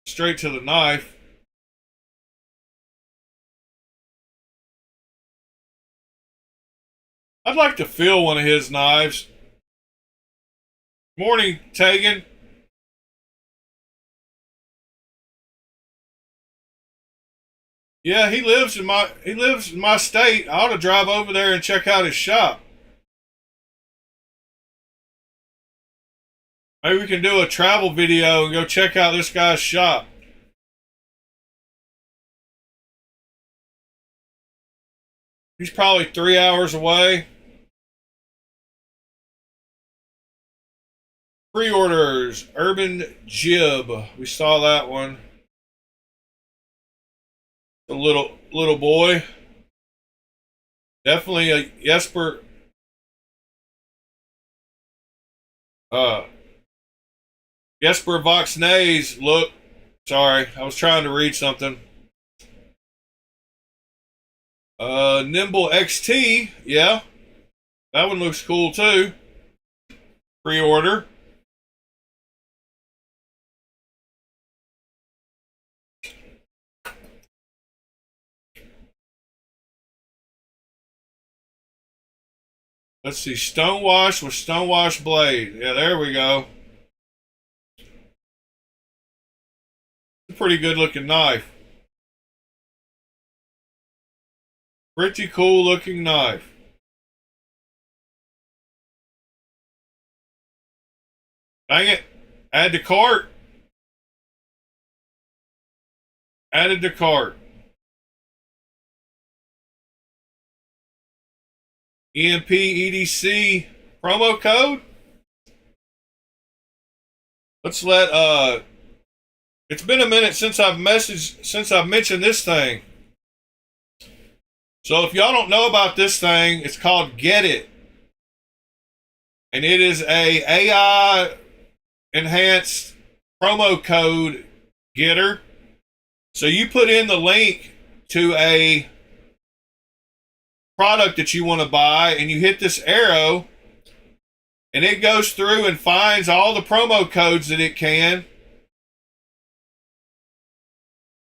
straight to the knife. I'd like to feel one of his knives. Morning, Tegan. Yeah, he lives in my state. I ought to drive over there and check out his shop. Maybe we can do a travel video and go check out this guy's shop. He's probably 3 hours away. Pre-orders, Urban Jib. We saw that one. The little boy. Definitely a Jesper. Jesper Voxnays look. Sorry, I was trying to read something. Nimble XT, yeah. That one looks cool too. Pre-order. Let's see, Stonewash with Stonewash blade. Yeah, there we go. A pretty good looking knife. Pretty cool looking knife. Dang it. Add to cart. Added to cart. EMP EDC promo code. Let's let it's been a minute since I've mentioned this thing. So if y'all don't know about this thing, it's called Get It. And it is a AI enhanced promo code getter. So you put in the link to a product that you want to buy, and you hit this arrow, and it goes through and finds all the promo codes that it can,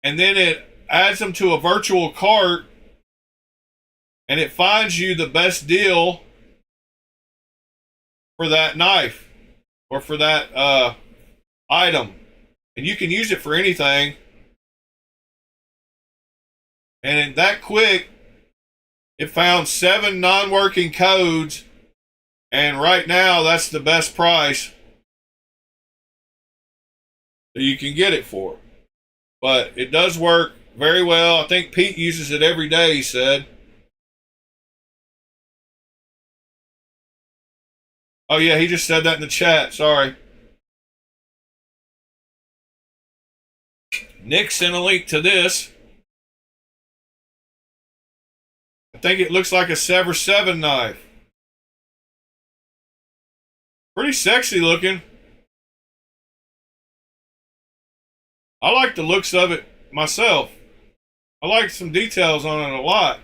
and then it adds them to a virtual cart, and it finds you the best deal for that knife or for that item. And you can use it for anything. And in that quick, it found 7 non-working codes, and right now that's the best price that you can get it for. But it does work very well. I think Pete uses it every day, he said. Oh yeah, he just said that in the chat, sorry. Nick sent a link to this. I think it looks like a Sever 7 knife. Pretty sexy looking. I like the looks of it myself. I like some details on it a lot.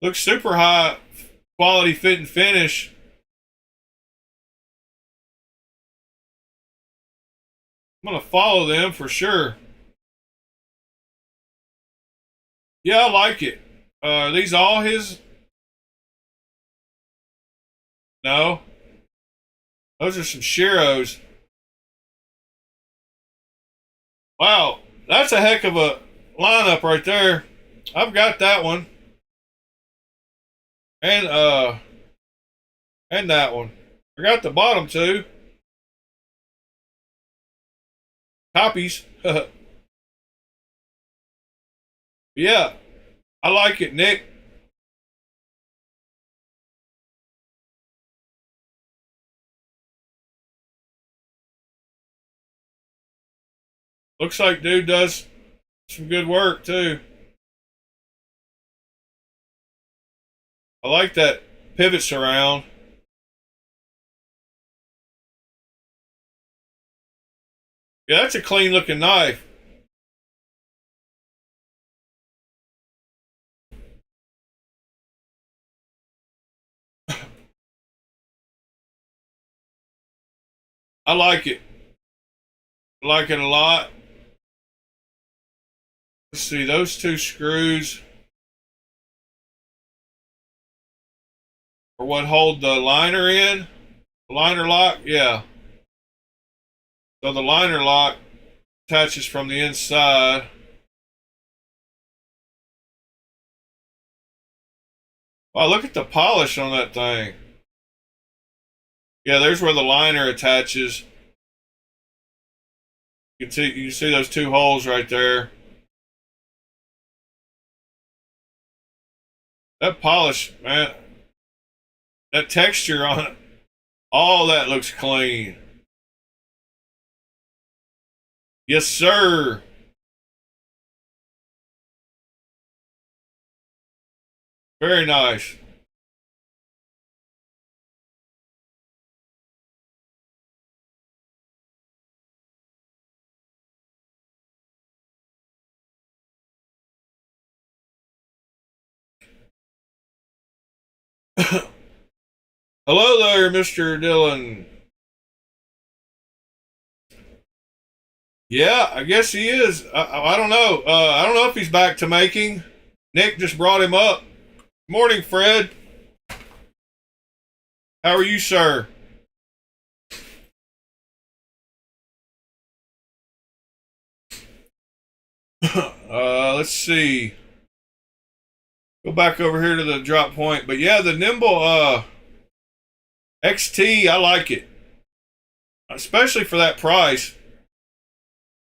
Looks super high quality fit and finish. I'm going to follow them for sure. Yeah, I like it. Are these all his? No. Those are some Shiros. Wow, that's a heck of a lineup right there. I've got that one. And that one. I got the bottom two. Copies. Yeah, I like it, Nick. Looks like dude does some good work too. I like that pivot surround. Yeah, that's a clean looking knife. I like it. I like it a lot. Let's see, those two screws are what hold the liner in. The liner lock, yeah. So the liner lock attaches from the inside. Wow, look at the polish on that thing. Yeah, there's where the liner attaches. You can see those two holes right there. That polish, man. That texture on it. All that looks clean. Yes, sir. Very nice. Hello there, Mr. Dillon. Yeah, I guess he is. I don't know. I don't know if he's back to making. Nick just brought him up. Morning, Fred. How are you, sir? Let's see. Go back over here to the drop point. But yeah, the Nimble XT, I like it. Especially for that price.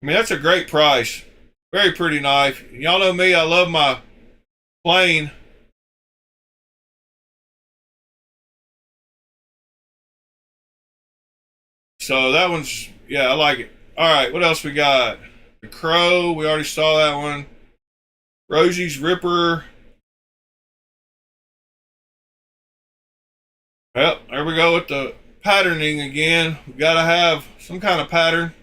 I mean, that's a great price. Very pretty knife. Y'all know me, I love my plain. So that one's, yeah, I like it. All right, what else we got? The Crow, we already saw that one. Rosie's Ripper. Yep, there we go with the patterning again. We gotta have some kind of pattern.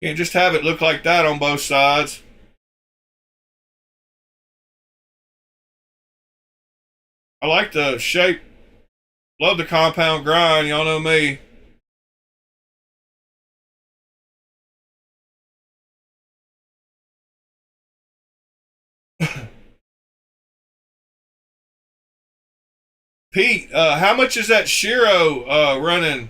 Can't just have it look like that on both sides. I like the shape. Love the compound grind. Y'all know me. Pete, how much is that Shiro running?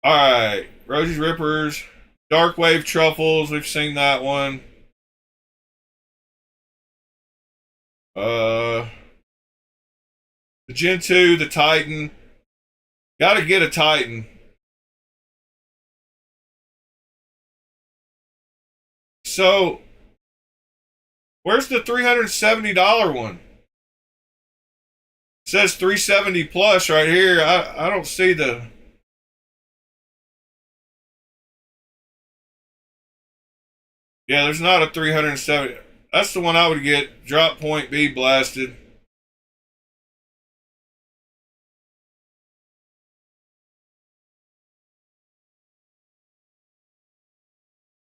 All right, Rosie's Rippers, Dark Wave Truffles. We've seen that one. The Gen 2, the Titan. Got to get a Titan. So, where's the $370 one? It says 370 plus right here. I don't see the. Yeah, there's not a 370. That's the one I would get. Drop point B blasted.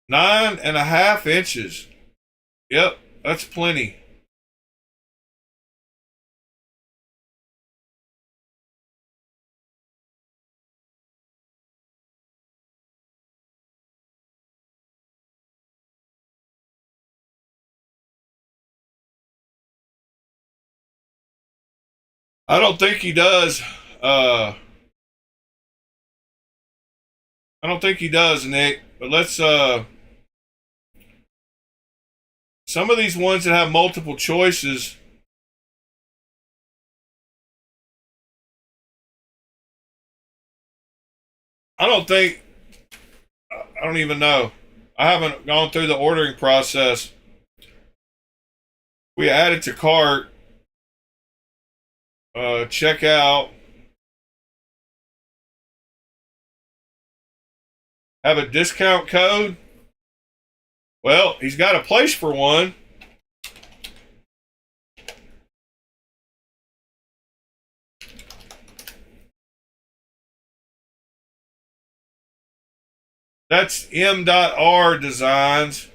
Nine and a half inches. Yep, that's plenty. I don't think he does. I don't think he does, Nick. But let's some of these ones that have multiple choices. I don't even know. I haven't gone through the ordering process. We added to cart. Check out. Have a discount code? Well, he's got a place for one. That's M.R Designs.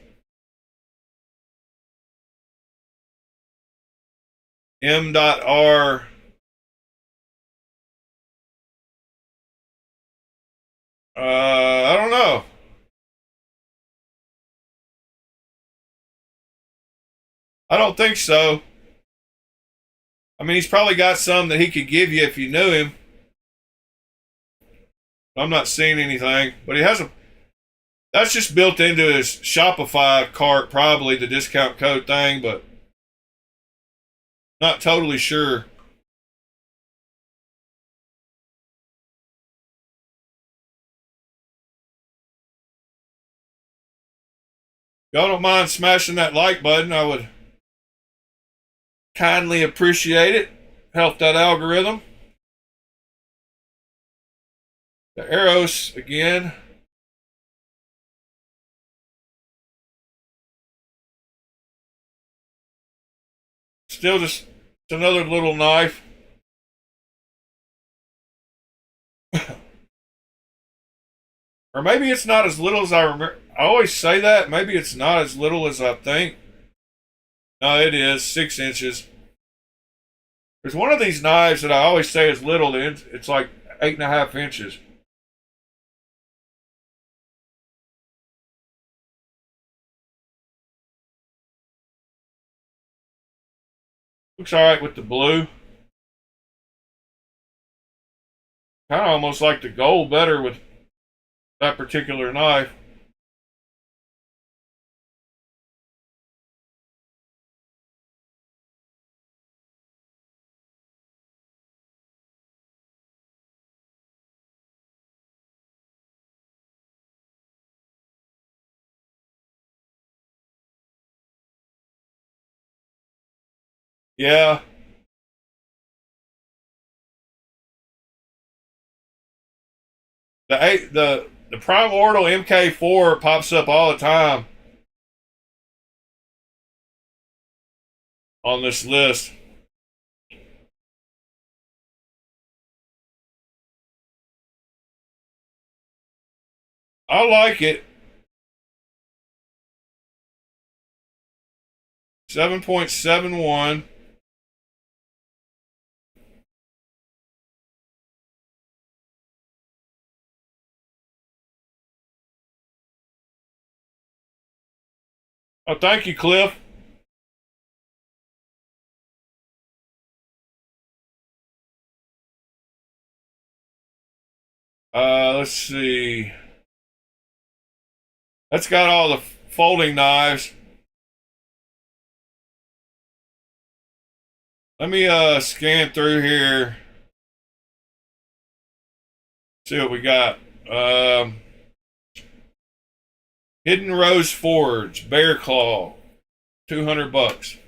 M.R. I don't know. I don't think so. I mean, he's probably got some that he could give you if you knew him. I'm not seeing anything, but he has a. That's just built into his Shopify cart, probably the discount code thing, but not totally sure. Y'all don't mind smashing that like button, I would kindly appreciate it. Help that algorithm. The Eros again. Still just another little knife. Or maybe it's not as little as I remember. I always say that. Maybe it's not as little as I think. No, it is 6 inches. There's one of these knives that I always say is little. It's like 8.5 inches. Looks all right with the blue. Kind of almost like the gold better with that particular knife. Yeah. The Primordial MK4 pops up all the time on this list. I like it. 7.71. Oh, thank you, Cliff. Let's see. That's got all the folding knives. Let me scan through here. See what we got. Hidden Rose Forge, Bear Claw, $200.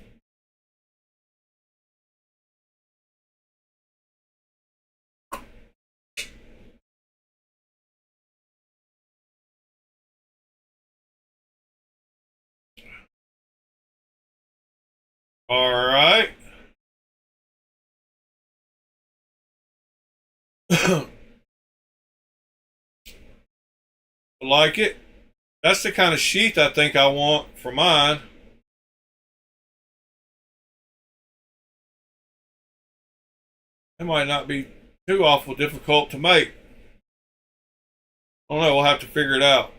All right. Like it. That's the kind of sheath I think I want for mine. It might not be too awful difficult to make. I don't know, we'll have to figure it out.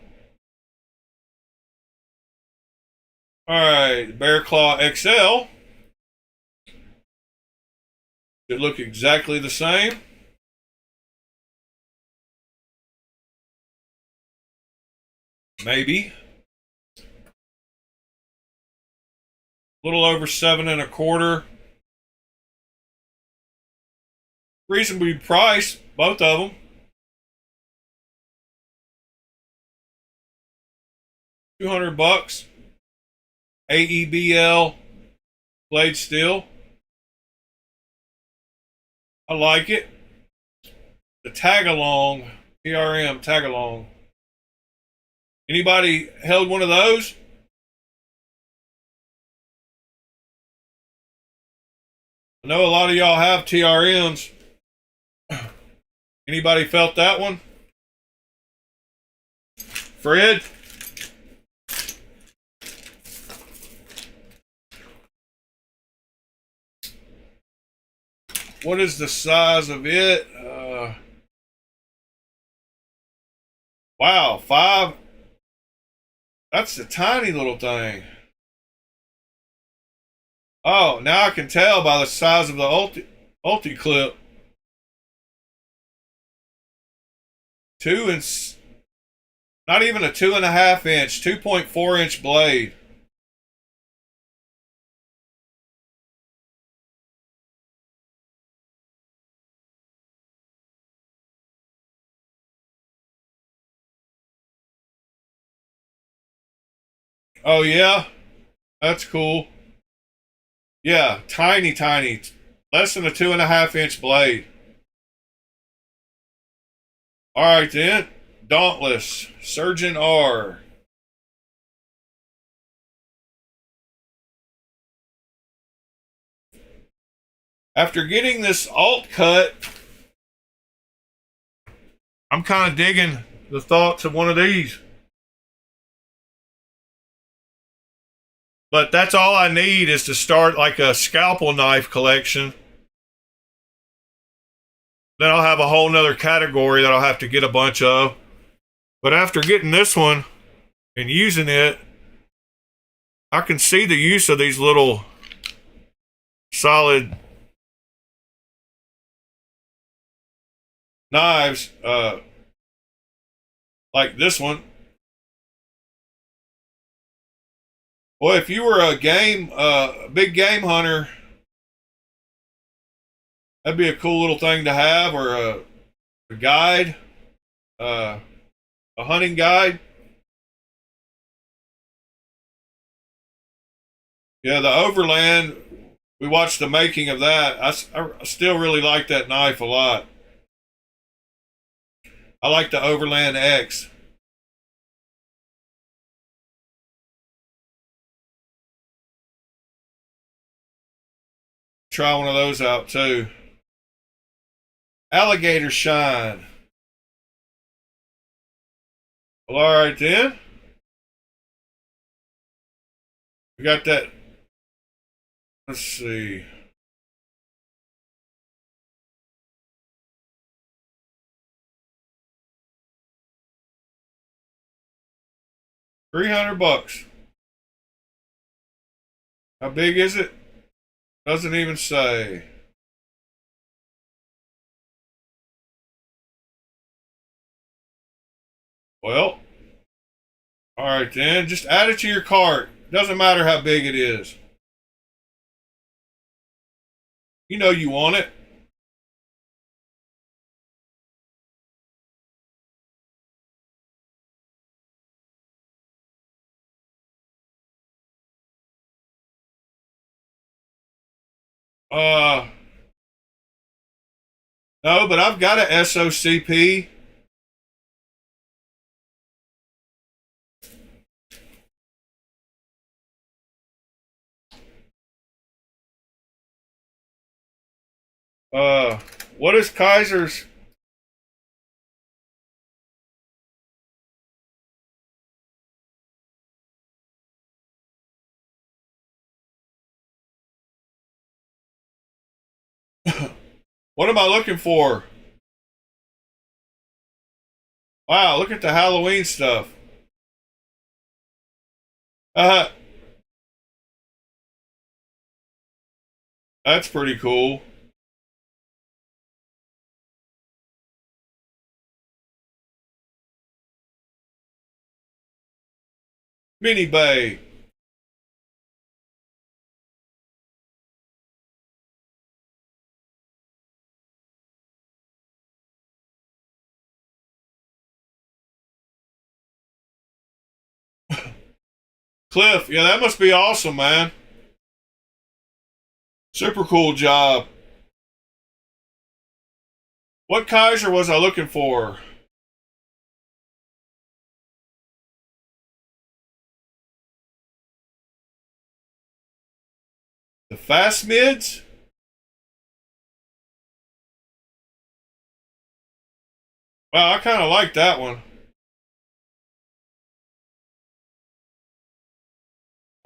Alright, Bear Claw XL. It look exactly the same. Maybe. A little over 7.25. Reasonably priced, both of them. $200. AEBL blade steel. I like it. The tag along, PRM tag along. Anybody held one of those? I know a lot of y'all have TRMs. Anybody felt that one? Fred? What is the size of it? Wow, 5. That's a tiny little thing. Oh, now I can tell by the size of the ulti clip. 2 and not even a 2.5 inch, 2.4 inch blade. Oh yeah, that's cool. Yeah, tiny, less than a 2.5 inch blade. All right then, Dauntless Surgeon R. After getting this alt cut, I'm kind of digging the thoughts of one of these. But that's all I need is to start like a scalpel knife collection. Then I'll have a whole nother category that I'll have to get a bunch of. But after getting this one and using it, I can see the use of these little solid knives, like this one. Boy, if you were a big game hunter, that'd be a cool little thing to have, or a guide, a hunting guide. Yeah, the Overland, we watched the making of that. I still really like that knife a lot. I like the Overland X. Try one of those out too. Alligator Shine. Well, all right then. We got that. Let's see. $300. How big is it? Doesn't even say. Well, all right then. Just add it to your cart. Doesn't matter how big it is. You know you want it. No, but I've got a SOCP. What is Kaiser's? What am I looking for? Wow, look at the Halloween stuff. That's pretty cool. Mini Bay. Cliff, yeah, that must be awesome, man. Super cool job. What Kaiser was I looking for? The fast mids? Wow, I kind of like that one.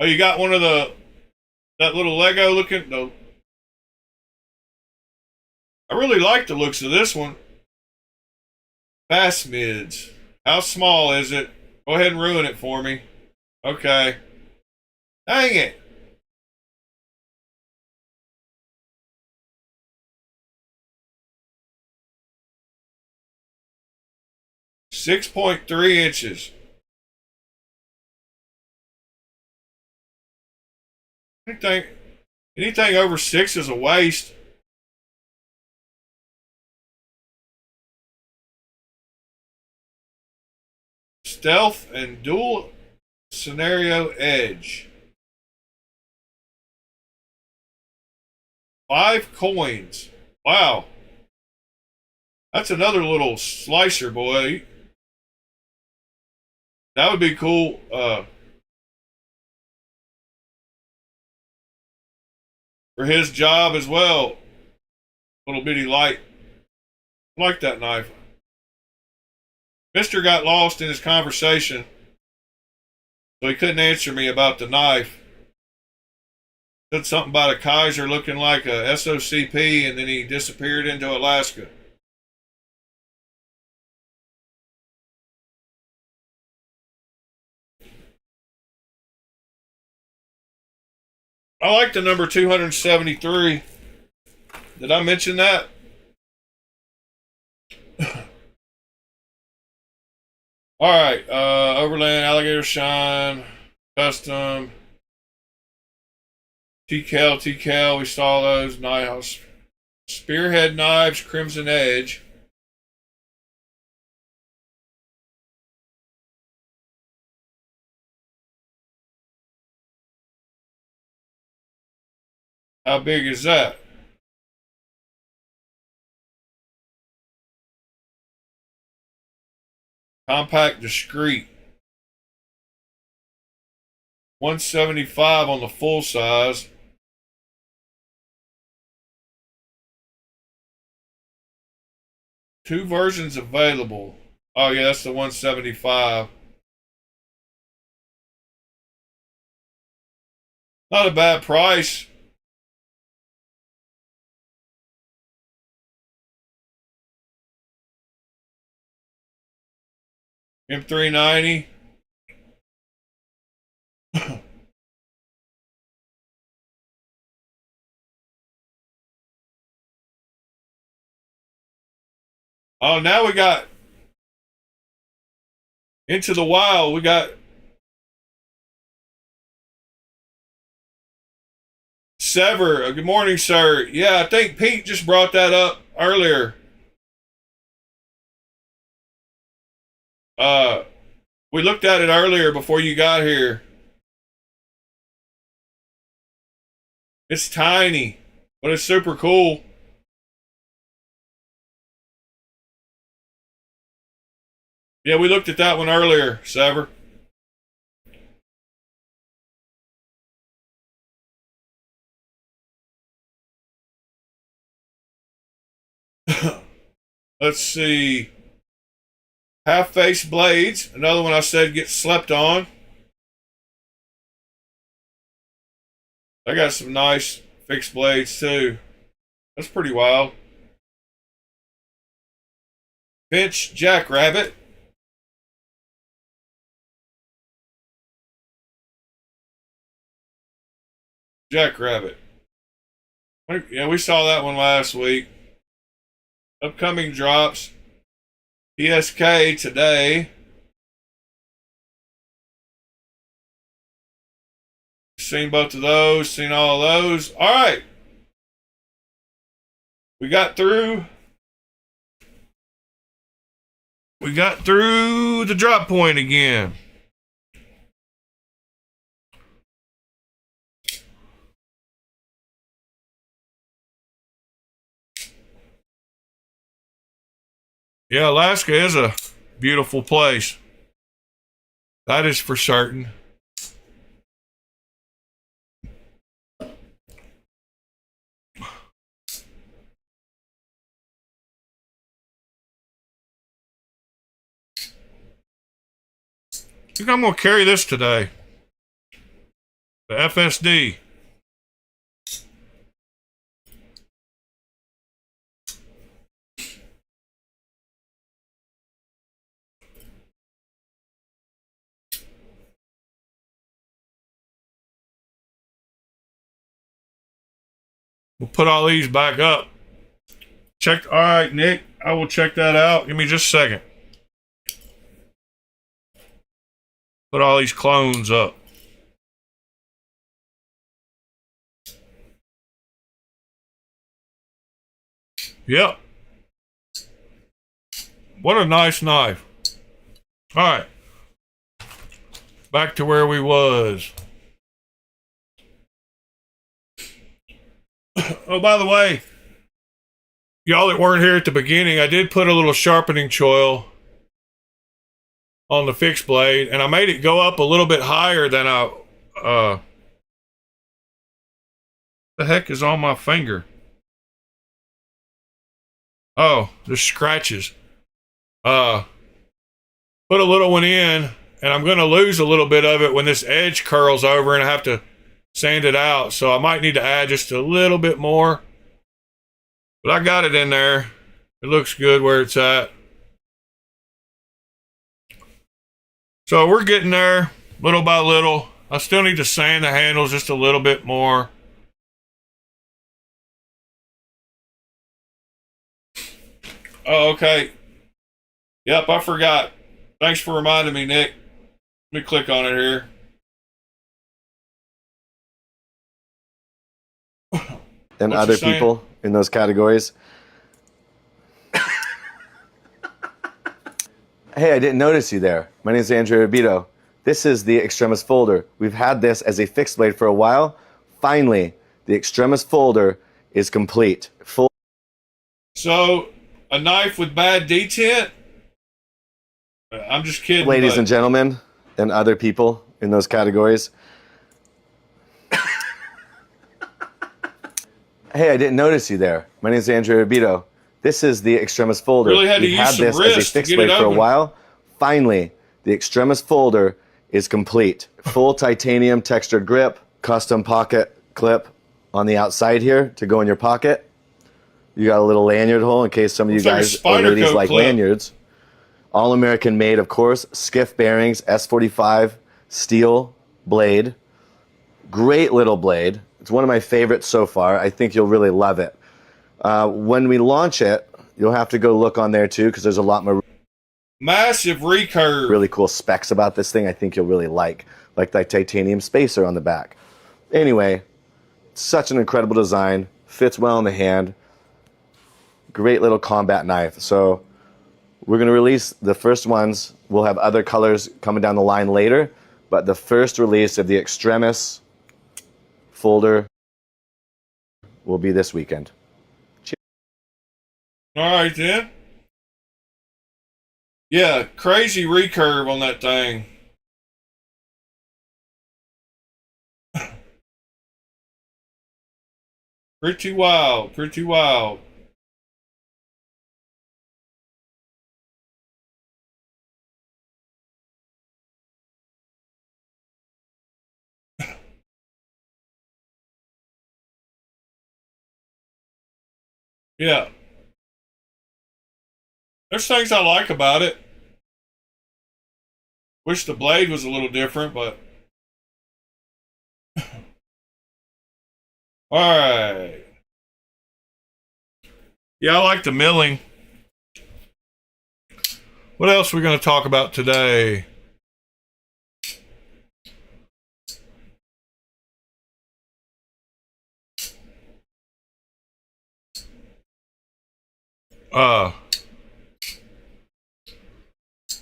Oh, you got one of that little Lego looking? No. I really like the looks of this one. Fast mids. How small is it? Go ahead and ruin it for me. Okay. Dang it. .3 inches. Anything over 6 is a waste. Stealth and dual scenario edge. 5 coins. Wow. That's another little slicer, boy. That would be cool. For his job as well. Little bitty light. I like that knife. Mister got lost in his conversation, so he couldn't answer me about the knife. Said something about a Kaiser looking like a SOCP, and then he disappeared into Alaska. I like the number 273. Did I mention that? All right, Overland, Alligator Shine, Custom, TCal, we saw those. Nice. Spearhead Knives, Crimson Edge. How big is that? Compact Discreet. 175 on the full size. Two versions available. Oh yeah, that's the 175. Not a bad price. M390. Oh, now we got Into the Wild. We got Sever. Good morning, sir. Yeah, I think Pete just brought that up earlier. We looked at it earlier before you got here. It's tiny, but it's super cool. Yeah, we looked at that one earlier, Sever. Let's see. Half-face blades. Another one I said gets slept on. I got some nice fixed blades too. That's pretty wild. Finch Jackrabbit. Jackrabbit. Yeah, we saw that one last week. Upcoming drops. PSK today. Seen both of those, seen all of those. All right. We got through the drop point again. Yeah, Alaska is a beautiful place. That is for certain. I think I'm going to carry this today. The FSD. We'll put all these back up. Check. All right, Nick. I will check that out. Give me just a second. Put all these clones up. Yep. What a nice knife. All right. Back to where we was. Oh, by the way, y'all that weren't here at the beginning, I did put a little sharpening choil on the fixed blade, and I made it go up a little bit higher than the heck is on my finger? Oh, there's scratches. Put a little one in, and I'm going to lose a little bit of it when this edge curls over and I have to sand it out. So I might need to add just a little bit more. But I got it in there. It looks good where it's at. So we're getting there little by little. I still need to sand the handles just a little bit more. Oh, okay. Yep, I forgot. Thanks for reminding me, Nick. Let me click on it here. And other people in those categories. Hey, I didn't notice you there. My name is Andrew Abito. This is the Extremis folder. We've had this as a fixed blade for a while. Finally, the Extremis folder is complete. So, a knife with bad detent? I'm just kidding. Ladies and gentlemen, and other people in those categories. Hey, I didn't notice you there. My name is Andrew Abito. This is the Extremis folder. Really had to We've use had some this as a wrist to fixed get blade it for a open. while. Finally, the Extremis folder is complete. Full titanium textured grip, custom pocket clip on the outside here to go in your pocket. You got a little lanyard hole in case some of you Looks like a guys or spider ladies coat like clip. lanyards. All American made, of course. Skiff bearings, S45 steel blade. Great little blade. It's one of my favorites so far. I think you'll really love it. When we launch it, you'll have to go look on there too, because there's a lot more Massive recurve. really cool specs about this thing I think you'll really like that titanium spacer on the back. Anyway, such an incredible design, fits well in the hand, great little combat knife. So we're going to release the first ones. We'll have other colors coming down the line later, but the first release of the Extremis folder will be this weekend. All right, then. Yeah, crazy recurve on that thing. Pretty wild, pretty wild. Yeah. There's things I like about it. Wish the blade was a little different, but... Alright. Yeah, I like the milling. What else are we going to talk about today?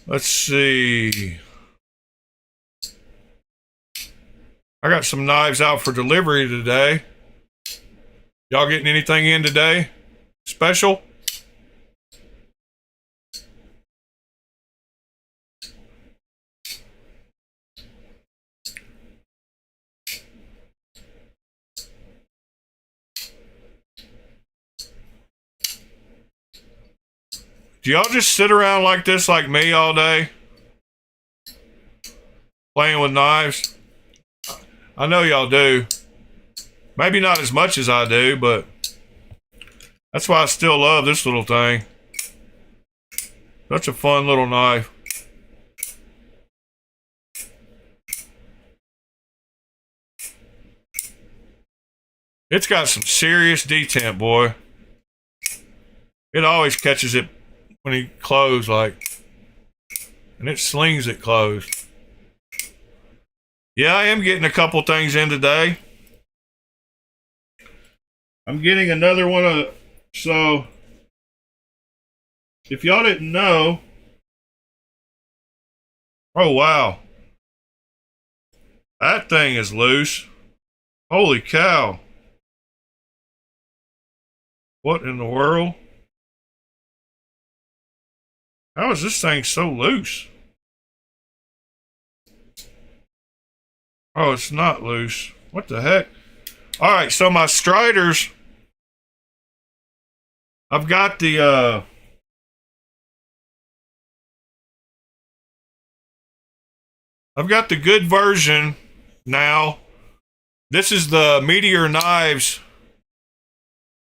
Let's see. I got some knives out for delivery today. Y'all getting anything in today? Special? Do y'all just sit around like this like me all day? Playing with knives? I know y'all do. Maybe not as much as I do, but that's why I still love this little thing. Such a fun little knife. It's got some serious detent, boy. It always catches it when he closed, like, and it slings it closed. Yeah, I am getting a couple things in today. I'm getting another one of, so if y'all didn't know, oh wow, that thing is loose. Holy cow. What in the world? How is this thing so loose? Oh, it's not loose. What the heck? All right, so my Striders, I've got the good version now. This is the Meteor Knives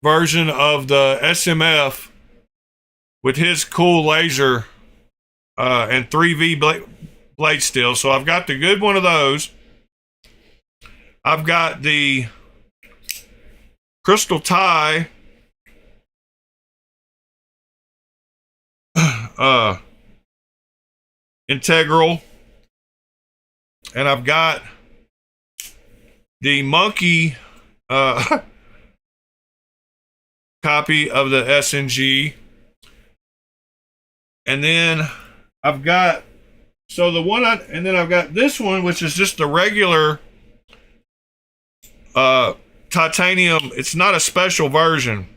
version of the SMF with his cool laser and 3V blade steel. So I've got the good one of those. I've got the Crystal Tie integral, and I've got the Monkey copy of the SNG. And then I've got, so the one, and then I've got this one, which is just the regular titanium. It's not a special version.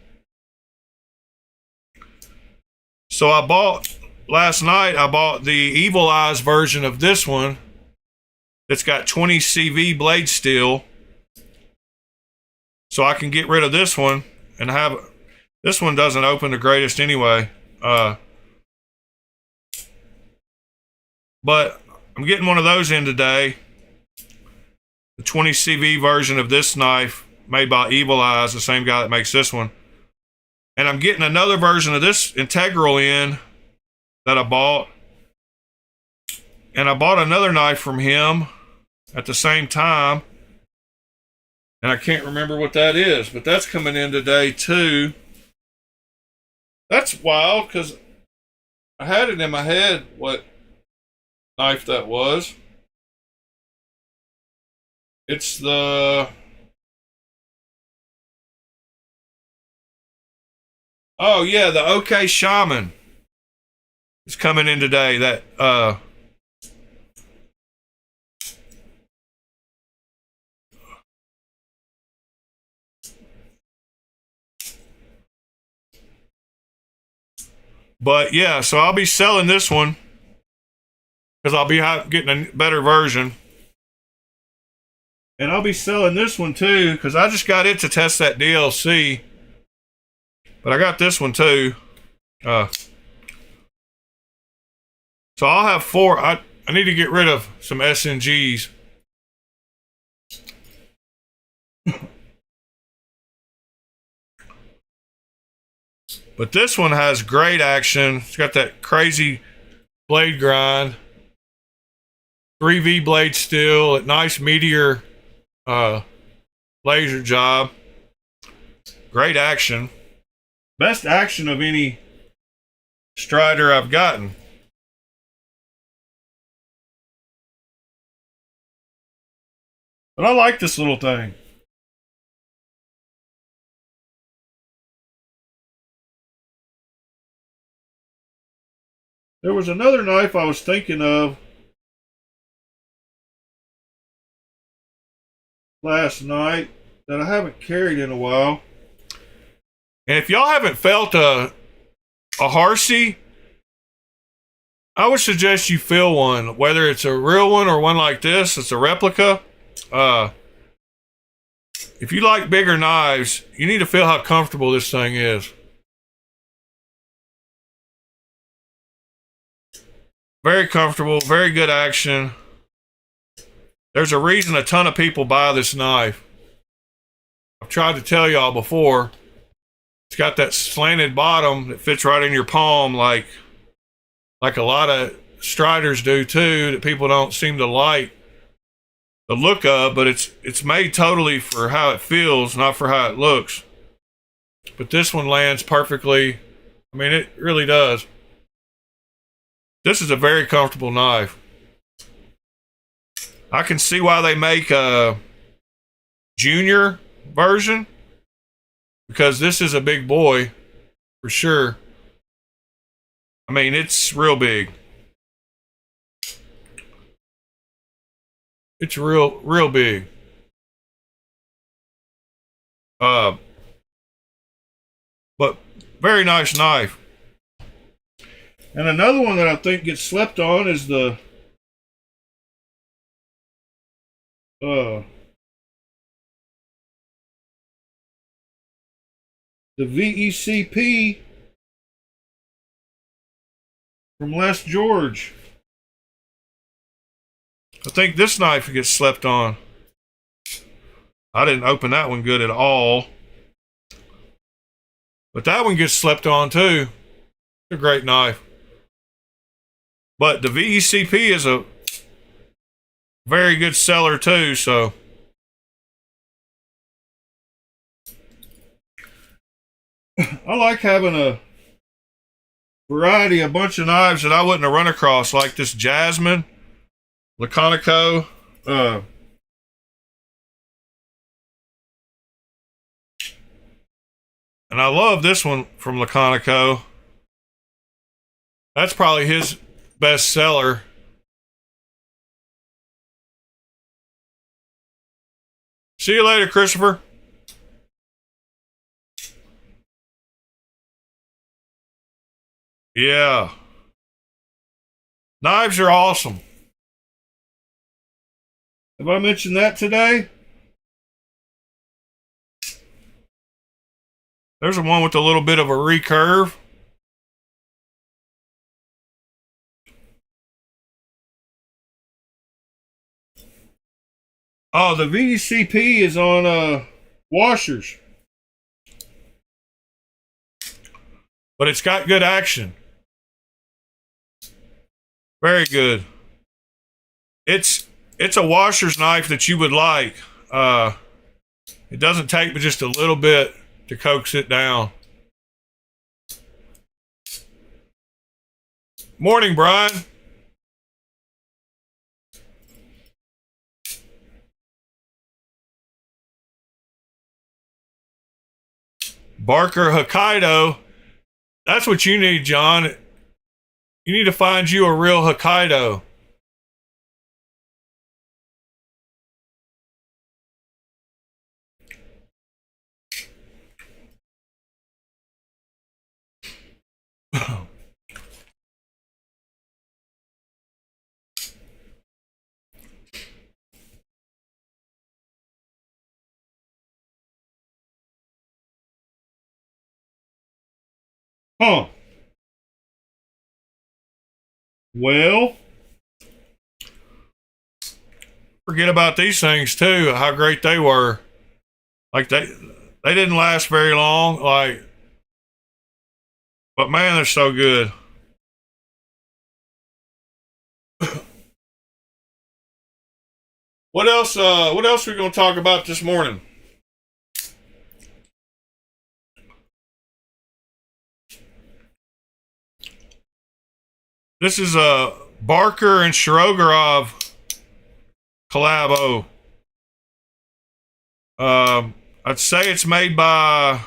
So I bought, last night, I bought the Evil Eyes version of this one. It's got 20 CV blade steel. So I can get rid of this one and have, This one doesn't open the greatest anyway. But I'm getting one of those in today. The 20 CV version of this knife made by Evil Eyes, the same guy that makes this one. And I'm getting another version of this integral in that I bought. And I bought another knife from him at the same time. And I can't remember what that is, but that's coming in today too. That's wild because I had it in my head what knife that was. It's the... Oh yeah, the OK Shaman is coming in today. That but yeah, so I'll be selling this one because I'll be getting a better version. And I'll be selling this one too because I just got it to test that DLC. But I got this one too. So I'll have 4. I need to get rid of some SNGs. But this one has great action. It's got that crazy blade grind. 3V blade steel, nice meteor laser job. Great action. Best action of any Strider I've gotten. But I like this little thing. There was another knife I was thinking of last night that I haven't carried in a while. And if y'all haven't felt a Harsey, I would suggest you feel one, whether it's a real one or one like this. It's a replica. If you like bigger knives, you need to feel how comfortable this thing is. Very comfortable, very good action. There's a reason a ton of people buy this knife. I've tried to tell y'all before. It's got that slanted bottom that fits right in your palm like a lot of Striders do too, that people don't seem to like the look of, but it's made totally for how it feels, not for how it looks. But this one lands perfectly. I mean, it really does. This is a very comfortable knife. I can see why they make a junior version, because this is a big boy for sure. I mean, it's real big. It's real big. But very nice knife. And another one that I think gets slept on is the VECP from Les George. I think this knife gets slept on. I didn't open that one good at all. But that one gets slept on too. It's a great knife. But the VECP is a very good seller too, so. I like having a variety, a bunch of knives that I wouldn't have run across, like this Jasmine, Laconico. And I love this one from Laconico. That's probably his best seller. See you later, Christopher. Yeah. Knives are awesome. Have I mentioned that today? There's the one with a little bit of a recurve. Oh, the VCP is on washers. But it's got good action. Very good. It's a washer's knife that you would like. It doesn't take but just a little bit to coax it down. Morning, Brian. Barker Hokkaido. That's what you need, John. You need to find you a real Hokkaido. Huh. Well, forget about these things too, how great they were. Like they didn't last very long, like, but man, they're so good. What else are we going to talk about this morning? This is a Barker and Shirogorov collabo. I'd say it's made by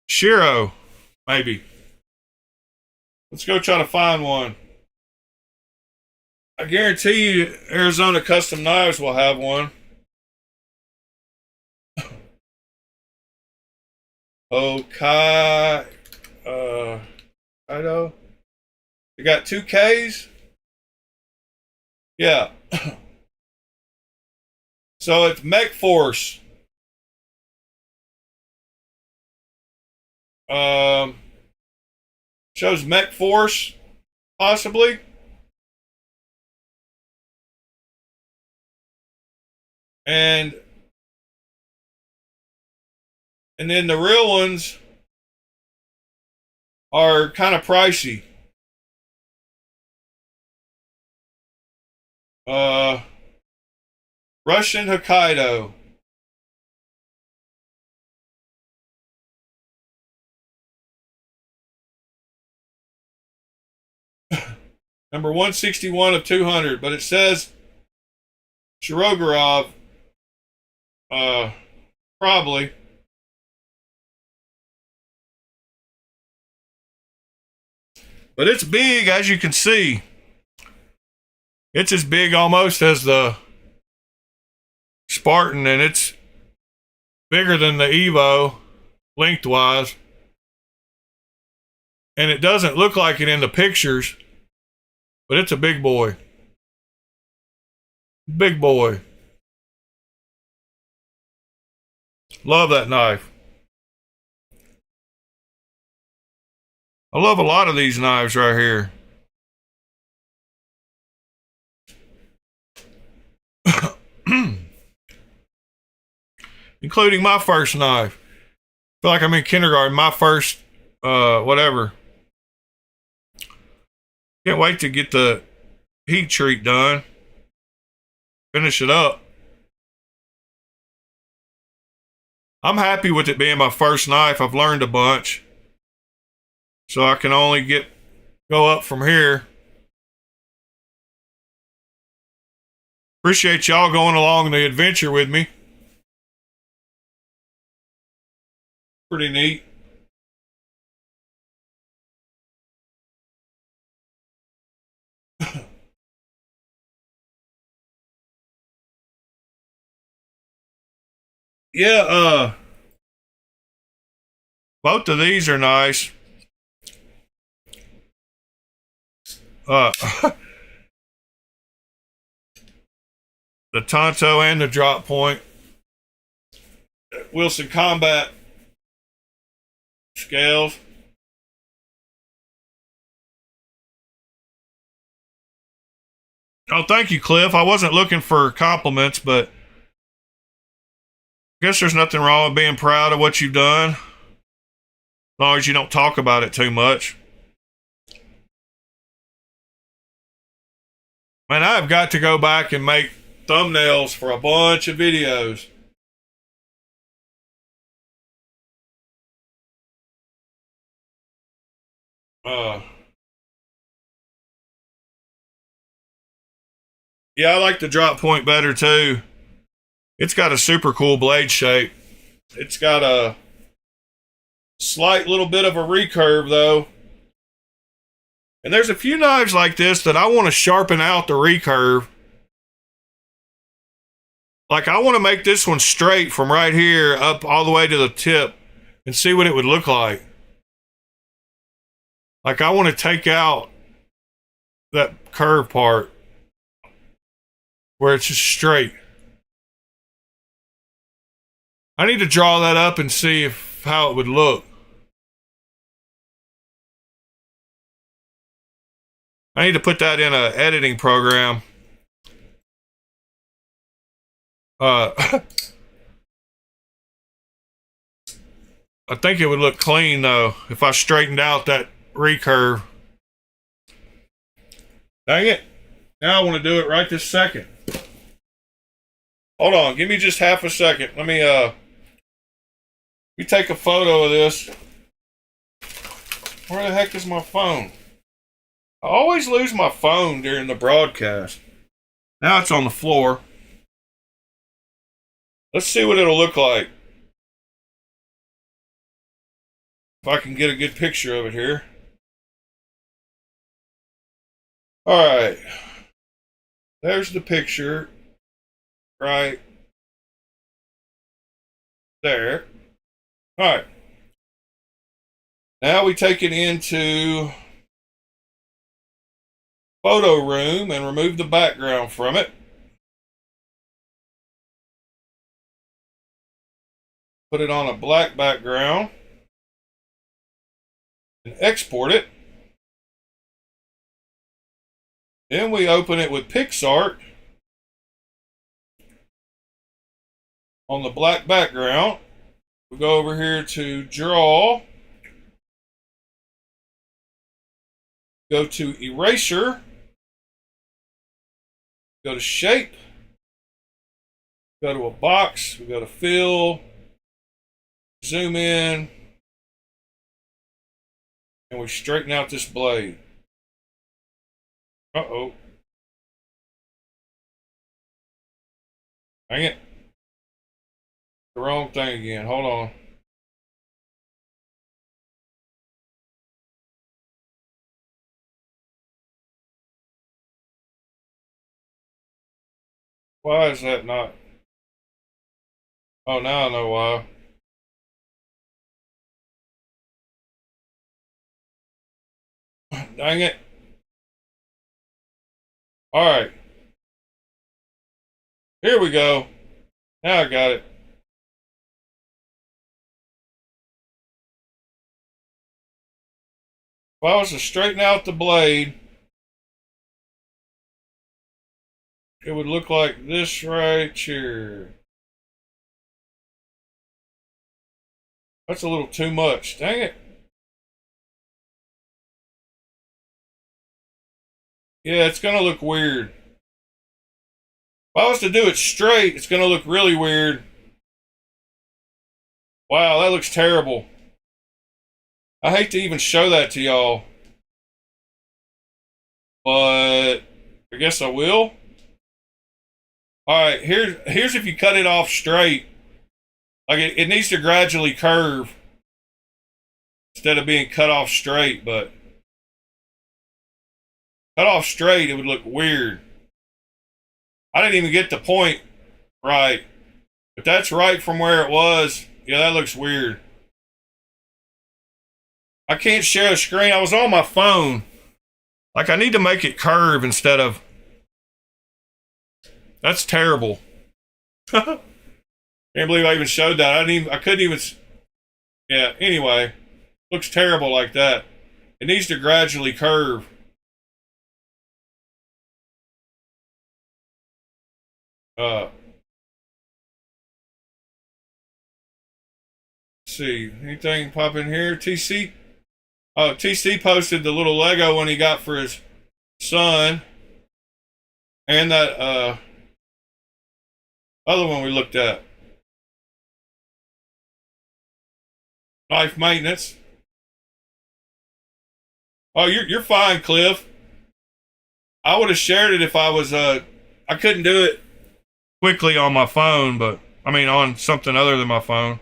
Shiro, maybe. Let's go try to find one. I guarantee you Arizona Custom Knives will have one. Okay. I know. You got 2 Ks? Yeah. So it's Mech Force. Shows Mech Force, possibly. And then the real ones are kind of pricey. Russian Hokkaido. Number 161 of 200, but it says Shirogorov, probably. But it's big, as you can see. It's as big almost as the Spartan, and it's bigger than the Evo lengthwise. And it doesn't look like it in the pictures, but it's a big boy. Big boy. Love that knife. I love a lot of these knives right here. Including my first knife. I feel like I'm in kindergarten. My first, whatever. Can't wait to get the heat treat done. Finish it up. I'm happy with it being my first knife. I've learned a bunch. So I can only go up from here. Appreciate y'all going along the adventure with me. Pretty neat. Yeah, both of these are nice. the Tonto and the drop point. Wilson Combat scales. Oh, thank you, Cliff. I wasn't looking for compliments, but I guess there's nothing wrong with being proud of what you've done, as long as you don't talk about it too much. Man, I've got to go back and make thumbnails for a bunch of videos. Yeah, I like the drop point better too. It's got a super cool blade shape. It's got a slight little bit of a recurve though. And there's a few knives like this that I want to sharpen out the recurve. Like I want to make this one straight from right here up all the way to the tip and see what it would look like. Like I want to take out that curve part where it's just straight. I need to draw that up and see how it would look. I need to put that in an editing program. I think it would look clean though if I straightened out that recurve. Dang it. Now I want to do it right this second. Hold on, give me just half a second. Let me take a photo of this. Where the heck is my phone? I always lose my phone during the broadcast. Now it's on the floor. Let's see what it'll look like. If I can get a good picture of it here. Alright. There's the picture. Right there. Alright. Now we take it into photo room and remove the background from it. Put it on a black background and export it. Then we open it with PixArt on the black background. We go over here to draw. Go to eraser. Go to shape. Go to a box. We go to fill. Zoom in. And we straighten out this blade. Uh-oh. Dang it. The wrong thing again. Hold on. Why is that not? Oh, now I know why. Dang it. All right. Here we go. Now I got it. If I was to straighten out the blade, it would look like this right here. That's a little too much. Dang it. Yeah, it's going to look weird. If I was to do it straight, it's going to look really weird. Wow, that looks terrible. I hate to even show that to y'all. But I guess I will. Alright, here's if you cut it off straight. Like it needs to gradually curve instead of being cut off straight, but cut off straight, it would look weird. I didn't even get the point right. But that's right from where it was. Yeah, that looks weird. I can't share a screen. I was on my phone. Like, I need to make it curve instead of... That's terrible. Can't believe I even showed that. I couldn't even. Yeah, anyway. Looks terrible like that. It needs to gradually curve. Let's see. Anything pop in here? TC? Oh, TC posted the little Lego one he got for his son. And that other one we looked at. Knife maintenance. Oh, you're fine, Cliff. I would have shared it if I was I couldn't do it quickly on my phone, but I mean on something other than my phone.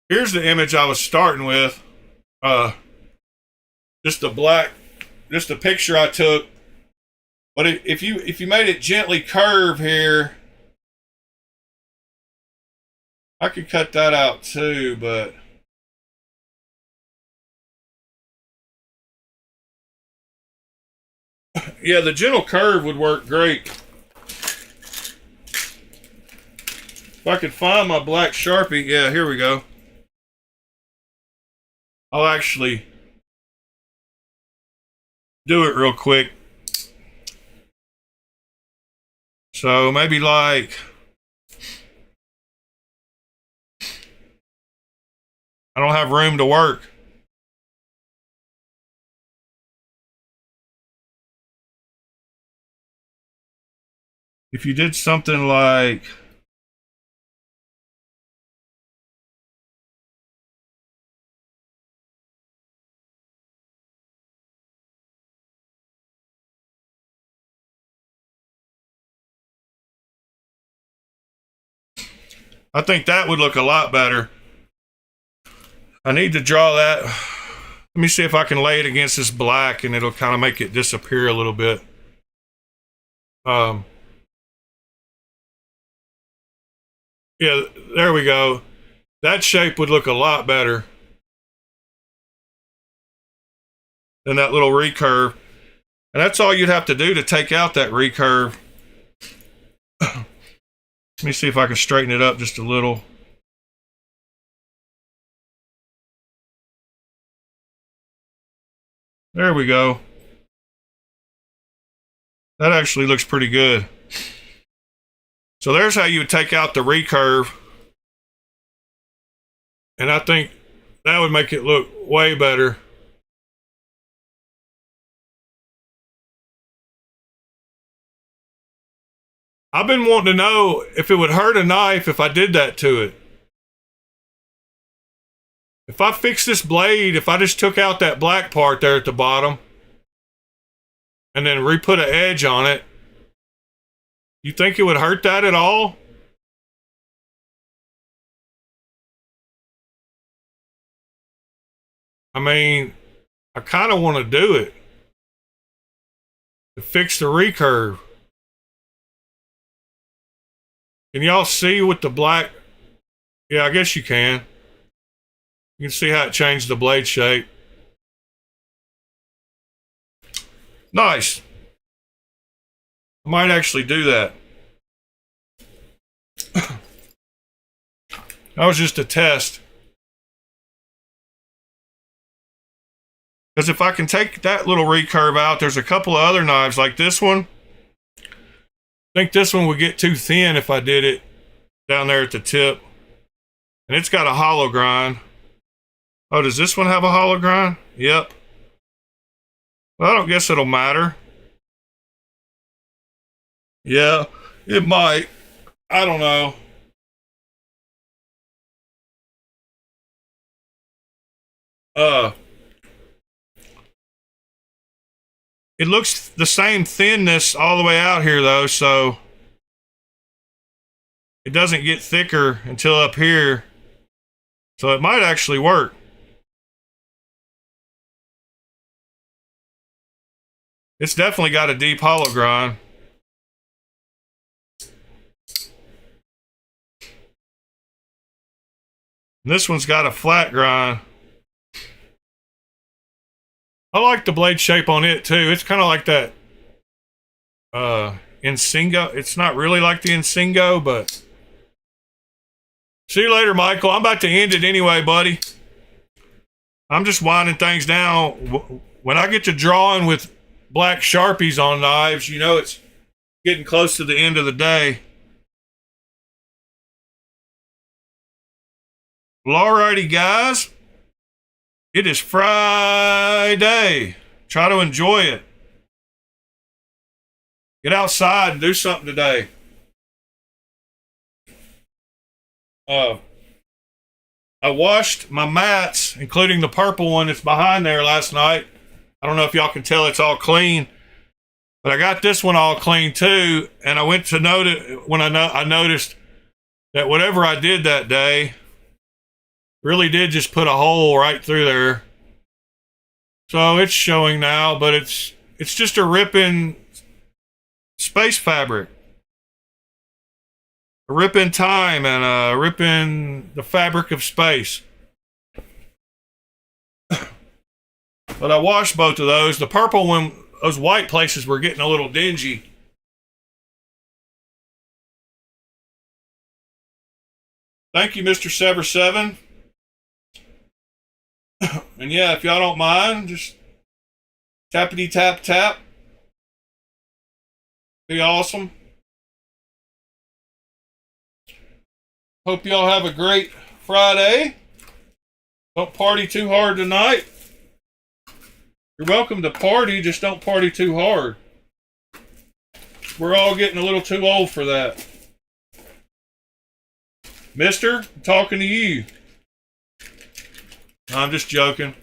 Here's the image I was starting with. Just a picture I took. But if you made it gently curve here, I could cut that out too, but yeah, the gentle curve would work great. If I could find my black Sharpie, yeah, here we go. I'll actually do it real quick. So maybe like, I don't have room to work. If you did something like, I think that would look a lot better. I need to draw that. Let me see if I can lay it against this black and it'll kind of make it disappear a little bit. Yeah, there we go. That shape would look a lot better than that little recurve. And that's all you'd have to do to take out that recurve. Let me see if I can straighten it up just a little. There we go. That actually looks pretty good. So there's how you would take out the recurve. And I think that would make it look way better. I've been wanting to know if it would hurt a knife if I did that to it. If I fix this blade, if I just took out that black part there at the bottom and then re-put an edge on it, you think it would hurt that at all? I mean, I kind of want to do it to fix the recurve. Can y'all see with the black? Yeah, I guess you can. You can see how it changed the blade shape. Nice. I might actually do that. That was just a test. Because if I can take that little recurve out, there's a couple of other knives like this one. I think this one would get too thin if I did it down there at the tip. And it's got a hollow grind. Oh, does this one have a hollow grind? Yep. Well, I don't guess it'll matter. Yeah, it might. I don't know. It looks the same thinness all the way out here though, so it doesn't get thicker until up here. So it might actually work. It's definitely got a deep hollow grind. This one's got a flat grind. I like the blade shape on it too. It's kind of like that Insingo. It's not really like the Insingo, but see you later, Michael. I'm about to end it anyway, buddy. I'm just winding things down. When I get to drawing with black Sharpies on knives, you know it's getting close to the end of the day. Well, alrighty, guys. It is Friday. Try to enjoy it. Get outside and do something today. I washed my mats, including the purple one that's behind there last night. I don't know if y'all can tell it's all clean, but I got this one all clean too. And I went to notice when I noticed that whatever I did that day really did just put a hole right through there. So it's showing now, but it's just a ripping space fabric. A rip in time and a rip in the fabric of space. But I washed both of those. The purple one, those white places were getting a little dingy. Thank you, Mr. Sever7. And yeah, if y'all don't mind, just tappity tap tap. Be awesome. Hope y'all have a great Friday. Don't party too hard tonight. You're welcome to party, just don't party too hard. We're all getting a little too old for that. Mister, I'm talking to you. I'm just joking.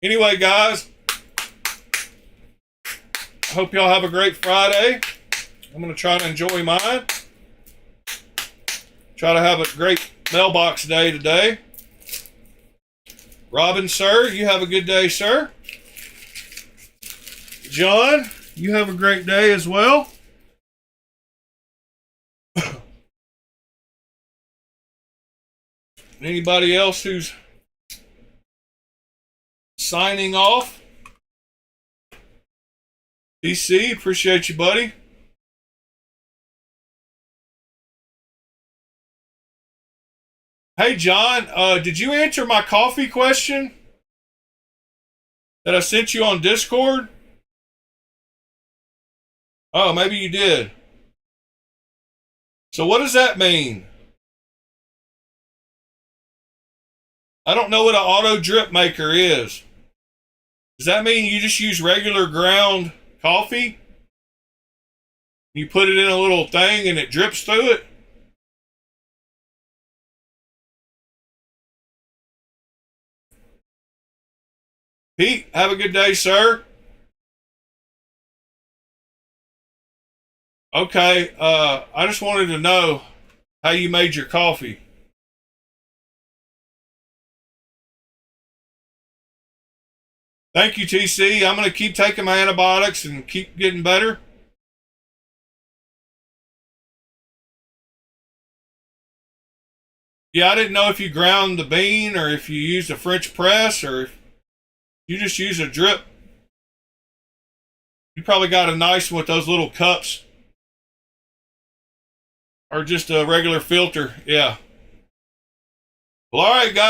Anyway, guys, I hope y'all have a great Friday. I'm going to try to enjoy mine. Try to have a great mailbox day today. Robin, sir, you have a good day, sir. John, you have a great day as well. Anybody else who's signing off? DC, appreciate you, buddy. Hey, John, did you answer my coffee question that I sent you on Discord? Oh, maybe you did. So what does that mean? I don't know what an auto drip maker is. Does that mean you just use regular ground coffee? You put it in a little thing and it drips through it? Pete, have a good day, sir. Okay, I just wanted to know how you made your coffee. Thank you, TC. I'm going to keep taking my antibiotics and keep getting better. Yeah, I didn't know if you ground the bean or if you used a French press or if you just use a drip. You probably got a nice one with those little cups. Or just a regular filter. Yeah. Well, all right, guys.